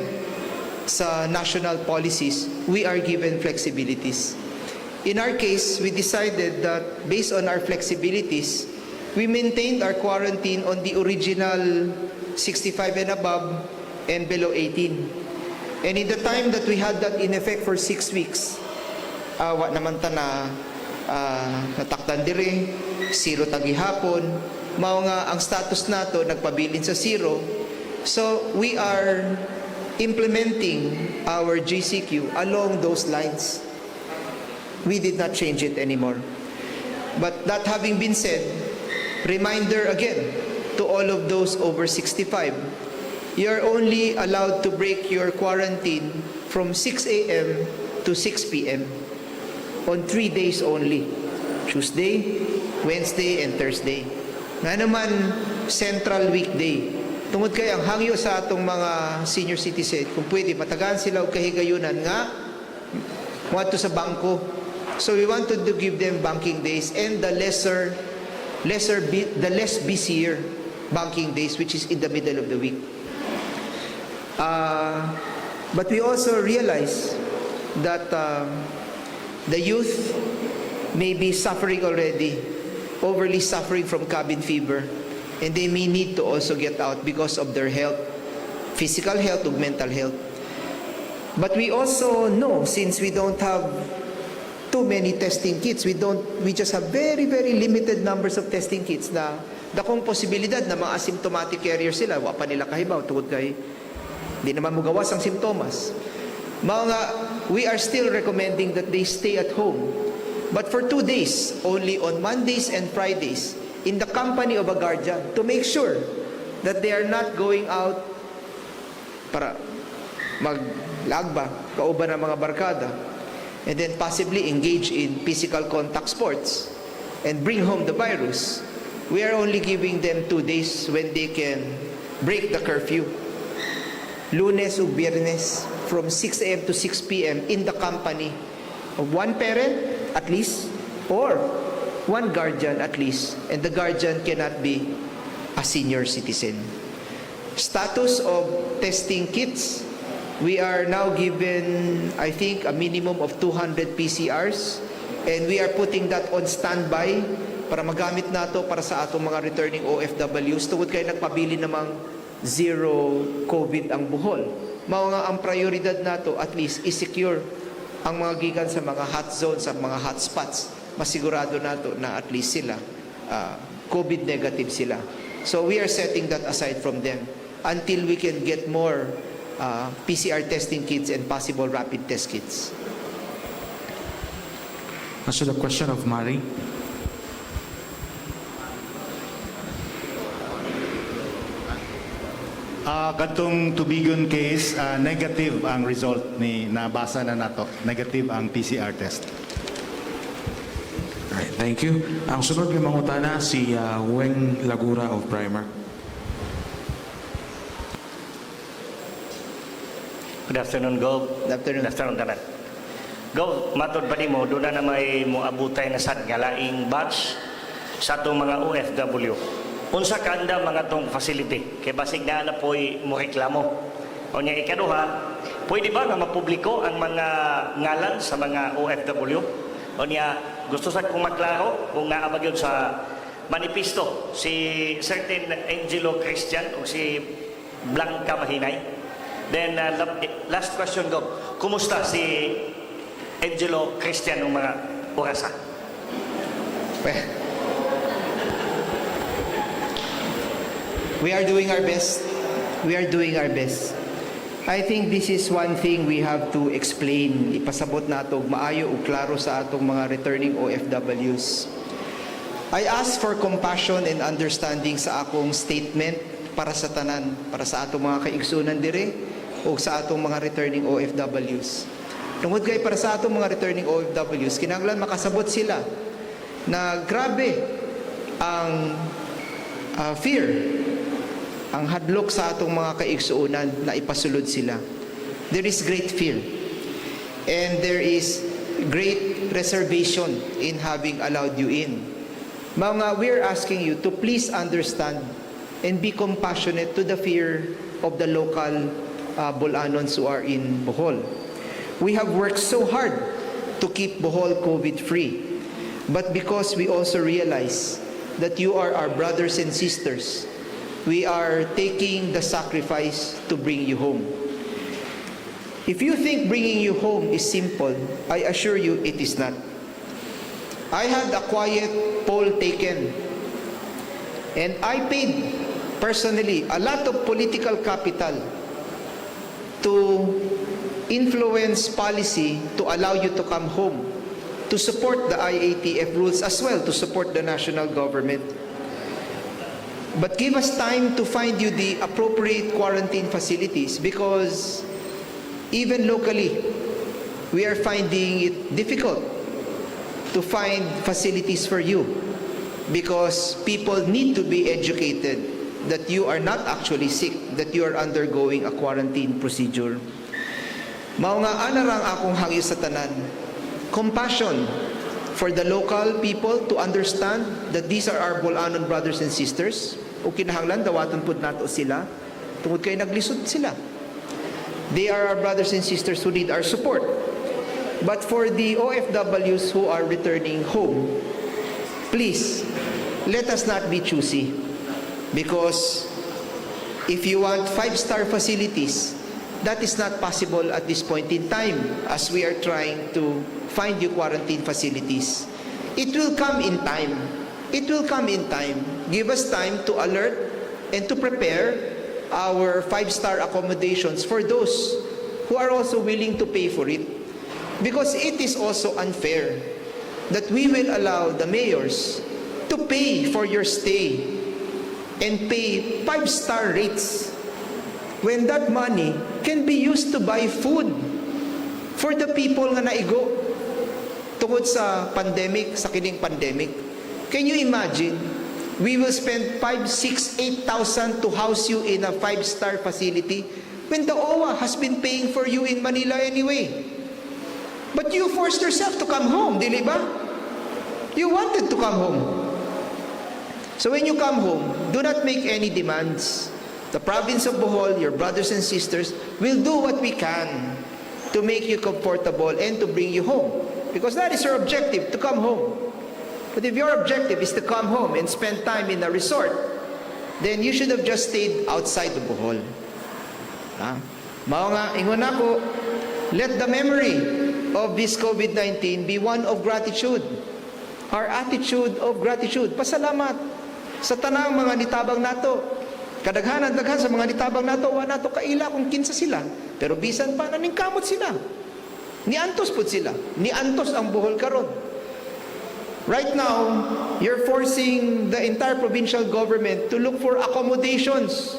sa national policies, we are given flexibilities. In our case, we decided that based on our flexibilities, we maintained our quarantine on the original 65 and above and below 18. And in the time that we had that in effect for 6 weeks, wa naman ta na natakdan dire, zero tagihapon, mao nga ang status nato nagpabilin sa zero. So we are implementing our GCQ along those lines. We did not change it anymore. But that having been said, reminder again to all of those over 65, you're only allowed to break your quarantine from 6 a.m. to 6 p.m. on 3 days only. Tuesday, Wednesday, and Thursday. Nga naman, central weekday. Tungod kay ang hangyo sa atong mga senior citizen, kung pwede, matagaan sila o kahigayunan nga, wato sa bangko. So we wanted to give them banking days and the less busier banking days, which is in the middle of the week. But we also realize that the youth may be suffering already, overly suffering from cabin fever, and they may need to also get out because of their health, physical health or mental health. But we also know, since we don't have too many testing kits, we just have very limited numbers of testing kits na dakong posibilidad na mga asymptomatic carrier sila, wa pa nila kahibaw tungod kay di naman mugawas ang simptomas. Mga we are still recommending that they stay at home, but for 2 days, only on Mondays and Fridays, in the company of a guardian, to make sure that they are not going out para maglagba, kauban ng mga barkada, and then possibly engage in physical contact sports and bring home the virus. We are only giving them 2 days when they can break the curfew. Lunes o Biyernes from 6 a.m. to 6 p.m. in the company of one parent at least or one guardian at least, and the guardian cannot be a senior citizen. Status of testing kits, we are now given, I think, a minimum of 200 PCRs, and we are putting that on standby para magamit nato para sa atong mga returning OFWs tungod kay nagpabili namang zero COVID ang Bohol. Mao nga ang prioridad nato at least is-secure ang mga gikan sa mga hot zones, sa mga hot spots. Masigurado nato na at least sila COVID negative sila. So we are setting that aside from them until we can get more PCR testing kits and possible rapid test kits. As to the question of Mari. Katong Tubigon case, negative ang result ni nabasa na nato. Negative ang PCR test. Alright, thank you. Ang sunod ng mangutana si Weng Lagura of Primer. Good afternoon, Gov. Good afternoon. Good afternoon, tanan. Gov, matod pa ni mo, doon na may mo abutay na sad nga laing batch sa itong mga OFW. Unsa kanda mga tong facility? Kay basig na po'y mo reklamo. O niya ikaduha, pwede ba nga mapubliko ang mga ngalan sa mga OFW? O niya, gusto sa kong maklaro kung naabag yun sa manifesto si certain Angelo Christian o si Blanca Mahinay. Then, last question, Gov. Kumusta si Angelo Christian ng mga orasa? We are doing our best. We are doing our best. I think this is one thing we have to explain. Ipasabot nato maayo ug klaro sa atong mga returning OFWs. I ask for compassion and understanding sa akong statement para sa tanan, para sa atong mga kaigsunan dire o sa atong mga returning OFWs. Tungod kay para sa atong mga returning OFWs, kinahanglan makasabot sila na grabe ang fear, ang hadlok sa atong mga kaigsuunan na ipasulod sila. There is great fear and there is great reservation in having allowed you in. Mga, we're asking you to please understand and be compassionate to the fear of the local Bolanons who are in Bohol. We have worked so hard to keep Bohol COVID-free, but because we also realize that you are our brothers and sisters, we are taking the sacrifice to bring you home. If you think bringing you home is simple, I assure you it is not. I had a quiet poll taken, and I paid personally a lot of political capital to influence policy to allow you to come home, to support the IATF rules as well, to support the national government. But give us time to find you the appropriate quarantine facilities, because even locally, we are finding it difficult to find facilities for you, because people need to be educated that you are not actually sick, that you are undergoing a quarantine procedure. Mao nga ana rang akong hangyo sa tanan, compassion for the local people to understand that these are our Bolanon brothers and sisters. O kinahanglan dawaton pud nato sila tungod kay naglisod sila. They are our brothers and sisters who need our support. But for the OFWs who are returning home, please, let us not be choosy. Because if you want 5-star facilities, that is not possible at this point in time as we are trying to find you quarantine facilities. It will come in time. It will come in time. Give us time to alert and to prepare our 5-star accommodations for those who are also willing to pay for it. Because it is also unfair that we will allow the mayors to pay for your stay and pay 5-star rates when that money can be used to buy food for the people nga naigo tungod sa pandemic, sa kining pandemic. Can you imagine? We will spend 5, 6, 8,000 to house you in a 5-star facility when the OWA has been paying for you in Manila anyway. But you forced yourself to come home, di ba? You wanted to come home. So when you come home, do not make any demands. The province of Bohol, your brothers and sisters, will do what we can to make you comfortable and to bring you home. Because that is your objective, to come home. But if your objective is to come home and spend time in a resort, then you should have just stayed outside of Bohol. Mao nga, ingon ako, let the memory of this COVID-19 be one of gratitude. Our attitude of gratitude. Pasalamat sa tanang mga nitabang nato. Kadaghanan-daghan sa mga nitabang nato, wa nato kaila kung kinsa sila. Pero bisan pa naningkamot sila. Niantos pud sila. Niantos ang Bohol karon. Right now, you're forcing the entire provincial government to look for accommodations.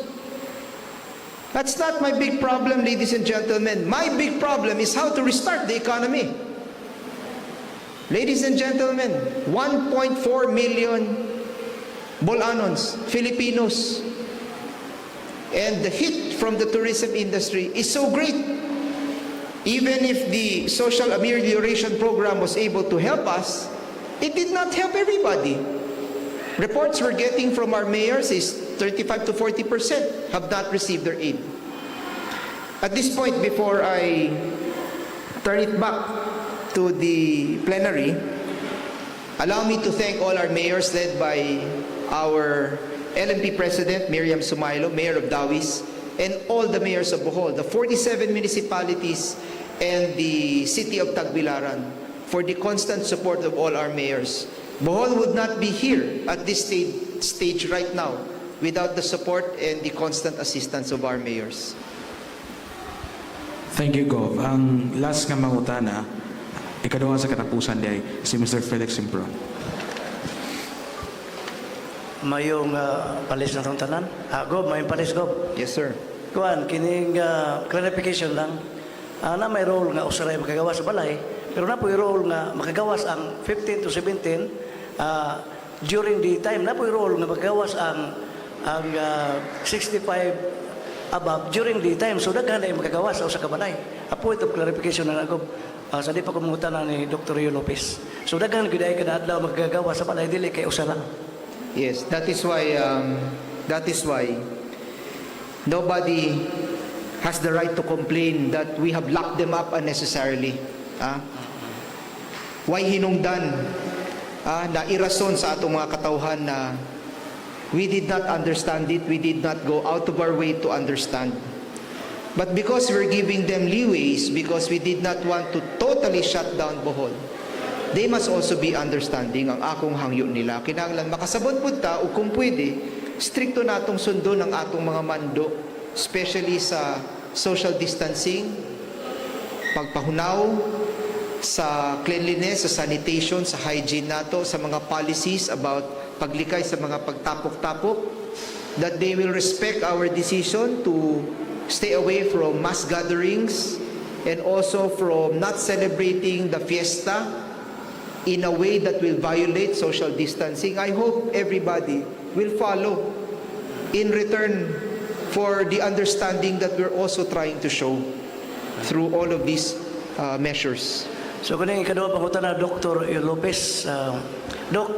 That's not my big problem, ladies and gentlemen. My big problem is how to restart the economy. Ladies and gentlemen, 1.4 million Bolanons, Filipinos, and the hit from the tourism industry is so great. Even if the social amelioration program was able to help us, it did not help everybody. Reports we're getting from our mayors is 35 to 40% have not received their aid. At this point, before I turn it back to the plenary, allow me to thank all our mayors led by our LMP President, Miriam Sumailo, Mayor of Dawis, and all the mayors of Bohol, the 47 municipalities and the city of Tagbilaran, for the constant support of all our mayors. Bohol would not be here at this stage right now without the support and the constant assistance of our mayors. Thank you, Gov. Ang last nga mangutana, ikaduha sa katapusan di ay si Mr. Felix Impron. Mayong palis na itong tanan. Gov, mayong palis, Gov. Yes, sir. Kuan, kining clarification lang. Na may role nga usaray makagawa sa balay, pero na po yung role nga makagawas ang 15 to 17 during the time. Na po yung role nga makagawas ang 65 above during the time. So daghan na yung makagawas sa kabalay. Apo ito clarification na nagog. Sa di pa kumutan na ni Dr. Rio Lopez. So daghan gyud ay kada adlaw magagawa sa balay dili kay usa lang. Yes, that is why nobody has the right to complain that we have locked them up unnecessarily. Why hinungdan na irason sa atong mga katawhan na we did not understand it, we did not go out of our way to understand. But because we're giving them leeways, because we did not want to totally shut down Bohol, they must also be understanding ang akong hangyo nila. Kinahanglan makasabot pud ta ug kung pwede, strikto natong sundo ng atong mga mando, especially sa social distancing, pagpahunaw, sa cleanliness, sa sanitation, sa hygiene nato, sa mga policies about paglikay sa mga pagtapok-tapok, that they will respect our decision to stay away from mass gatherings and also from not celebrating the fiesta in a way that will violate social distancing. I hope everybody will follow in return for the understanding that we're also trying to show through all of these measures. So kung ikaduha pangutan na Dr. Lopez, Dok,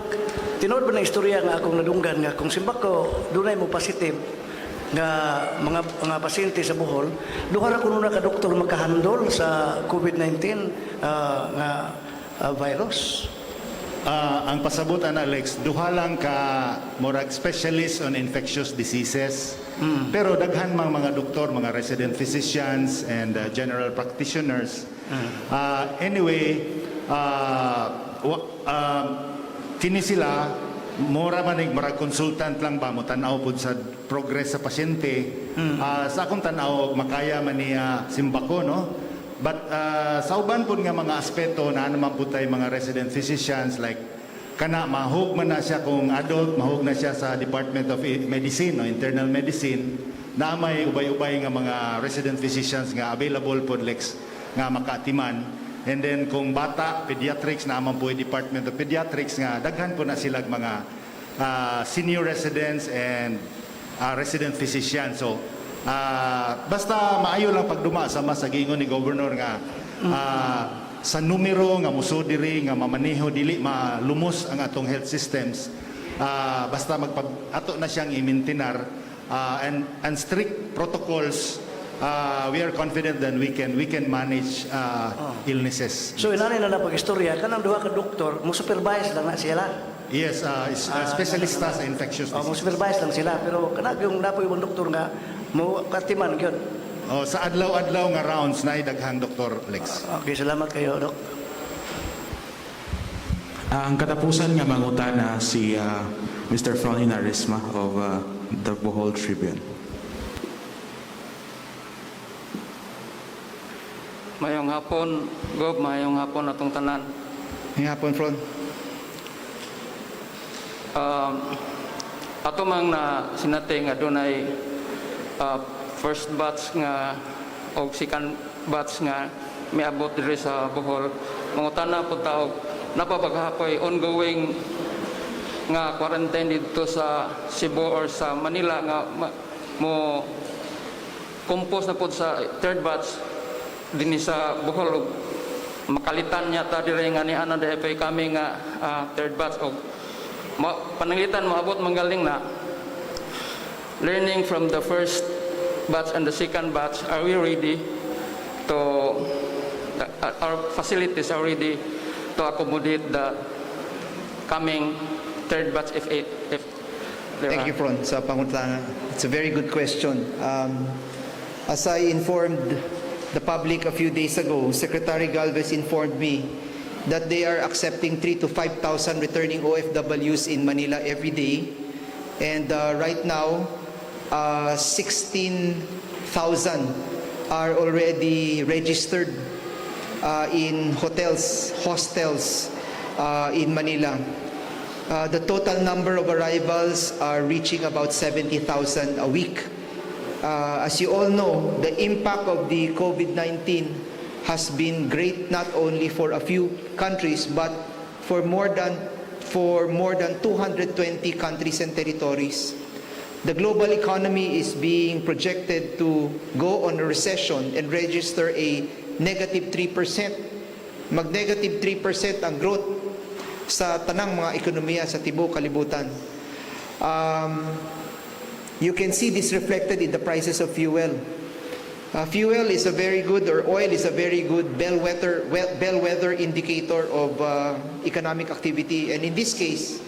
tinood ba na istorya nga akong nadunggan nga kung simbak ko dunay mo positive nga mga pasyente sa Bohol, duha ra kuno na ka doktor makahandol sa COVID-19 nga virus. Ang pasabutan, Alex, duha lang ka murag specialist on infectious diseases. Pero daghan mga doktor, mga resident physicians and general practitioners. Anyway, kini sila mura man murag consultant lang ba mo tan-aw pud sa progress sa pasyente. Sa akong tan-aw makaya man niya simbako, no? But sa uban po nga mga aspeto na naman po tayo mga resident physicians like kana mahug man na siya kung adult, mahug na siya sa Department of Medicine o Internal Medicine na may ubay-ubay nga mga resident physicians nga available po Lex nga makaatiman. And then kung bata, pediatrics na naman po yung Department of Pediatrics nga daghan po na sila mga senior residents and resident physicians. So basta maayo lang pagduma sa masagingon ni Governor nga sa numero nga musudiri nga mamaneho dili malumos ang atong health systems, basta ato na siyang imintinar and strict protocols. We are confident that we can manage illnesses. So inani na pag-istorya kanang duha ka doktor mo supervise lang na sila. Yes, specialista sa infectious disease. Mo supervise lang sila pero kanang yung napoy ibang doktor nga mo katiman gyud. Sa adlaw-adlaw nga rounds na daghang Dr. Lex. Okay, salamat kayo, Dok. Ang katapusan nga mangutana si Mr. Fronny Narisma of the Bohol Tribune. Mayong hapon, Gob, mayong hapon atong tanan. Mayong hapon, Fron. Ato mang na sinating adunay first batch nga o second batch nga miabot diri sa Bohol. Mangutana po taog napabaghapoy ongoing nga quarantine dito sa Cebu or sa Manila nga mo compose na po sa third batch din sa Bohol. Makalitan niya ta diri nga ni ana daypay kami nga third batch og pananglitan maabot manggaling na learning from the first batch and the second batch. Are we ready to our facilities are ready to accommodate the coming third batch if there Thank are? you, Fron, sa pangutana. It's a very good question. As I informed the public a few days ago, Secretary Galvez informed me that they are accepting 3,000 to 5,000 returning OFWs in Manila every day. And right now, 16,000 are already registered in hostels in Manila. The total number of arrivals are reaching about 70,000 a week. As you all know, the impact of the COVID-19 has been great not only for a few countries but for more than 220 countries and territories. The global economy is being projected to go on a recession and register a negative 3%. Mag-negative 3% ang growth sa tanang mga ekonomiya sa tibuok kalibutan. You can see this reflected in the prices of fuel. Fuel is a very good, or oil is a very good bellwether indicator of economic activity. And in this case,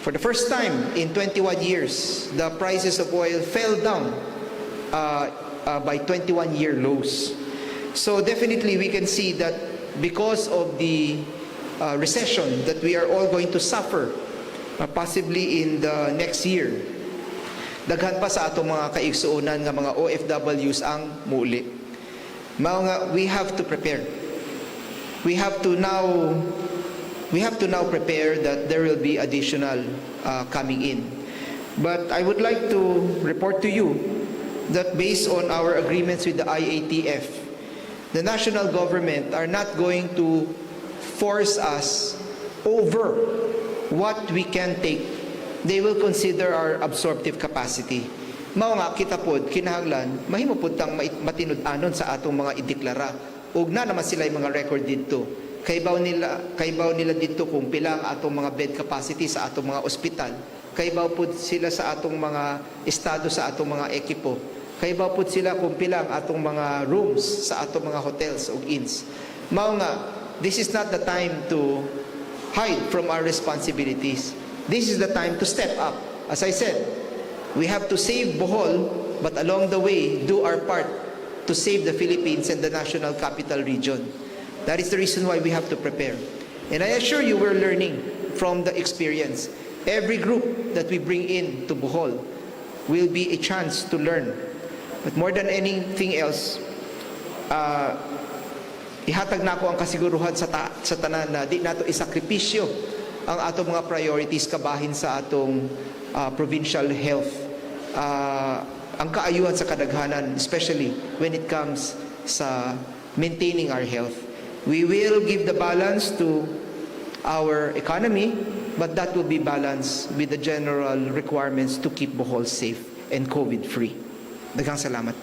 for the first time in 21 years, the prices of oil fell down by 21-year lows. So definitely we can see that because of the recession that we are all going to suffer, possibly in the next year, daghan pa sa atong mga kaigsuonan nga mga OFWs ang muli. We have to prepare. We have to now prepare that there will be additional coming in. But I would like to report to you that based on our agreements with the IATF, the national government are not going to force us over what we can take. They will consider our absorptive capacity. Mao nga kita pod kinahanglan mahimo pud tang matinud-anon sa atong mga ideklara. Ug na naman sila yung mga record dito. Kaybaw nila dito kung pila ang atong mga bed capacity sa atong mga ospital. Kaybaw pud sila sa atong mga estado sa atong mga ekipo. Kaybaw pud sila kung pila ang atong mga rooms sa atong mga hotels ug inns. Mao nga, this is not the time to hide from our responsibilities. This is the time to step up. As I said, we have to save Bohol, but along the way, do our part to save the Philippines and the National Capital Region. That is the reason why we have to prepare. And I assure you, we're learning from the experience. Every group that we bring in to Bohol will be a chance to learn. But more than anything else, ihatag na ako ang kasiguruhan sa tanan na di nato isakripisyo ang atong mga priorities kabahin sa atong provincial health. Ang kaayuhan sa kadaghanan, especially when it comes sa maintaining our health. We will give the balance to our economy, but that will be balanced with the general requirements to keep Bohol safe and COVID-free. Daghang salamat.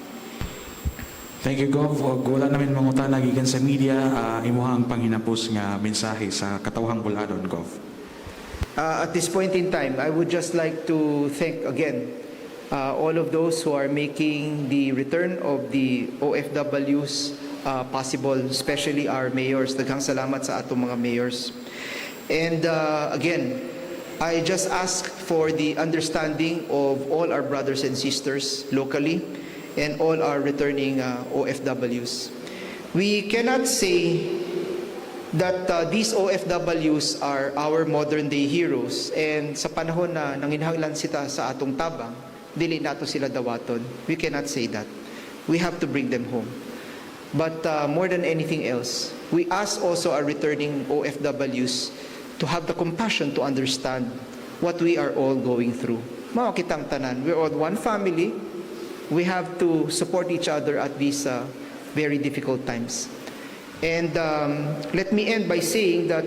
Thank you, Gov. Wala namin mangutan nagikan sa media, imuhang panghinapos nga mensahe sa katawhang buladon, Gov. At this point in time, I would just like to thank again all of those who are making the return of the OFWs possible, especially our mayors. Daghang salamat sa atong mga mayors. And again, I just ask for the understanding of all our brothers and sisters locally and all our returning OFWs. We cannot say that these OFWs are our modern-day heroes, and sa panahon na nanginhanglan sila sa atong tabang, dili nato sila dawaton. We cannot say that. We have to bring them home. But more than anything else, we ask also our returning OFWs to have the compassion to understand what we are all going through. Mao kitang tanan, we're all one family. We have to support each other at these very difficult times. And let me end by saying that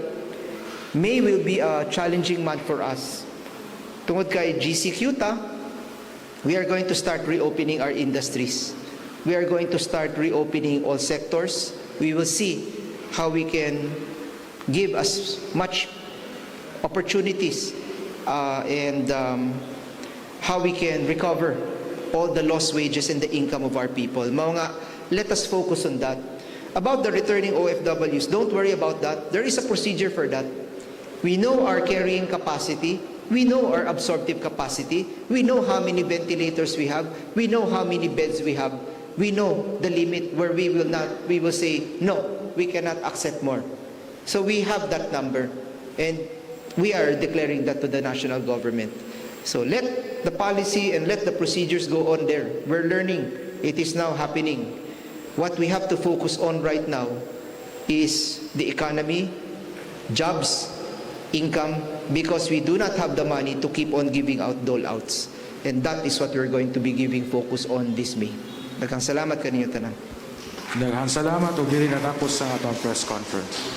May will be a challenging month for us. Tungod kay GCQ ta, we are going to start reopening our industries. We are going to start reopening all sectors. We will see how we can give as much opportunities and how we can recover all the lost wages and the income of our people. Mao nga, let us focus on that. About the returning OFWs, don't worry about that. There is a procedure for that. We know our carrying capacity. We know our absorptive capacity. We know how many ventilators we have. We know how many beds we have. We know the limit where we will say, no, we cannot accept more. So we have that number. And we are declaring that to the national government. So let the policy and let the procedures go on there. We're learning. It is now happening. What we have to focus on right now is the economy, jobs, income, because we do not have the money to keep on giving out dole-outs. And that is what we're going to be giving focus on this May. Daghang salamat kaninyo tanan. Daghang salamat ug diri natapos sa atong press conference.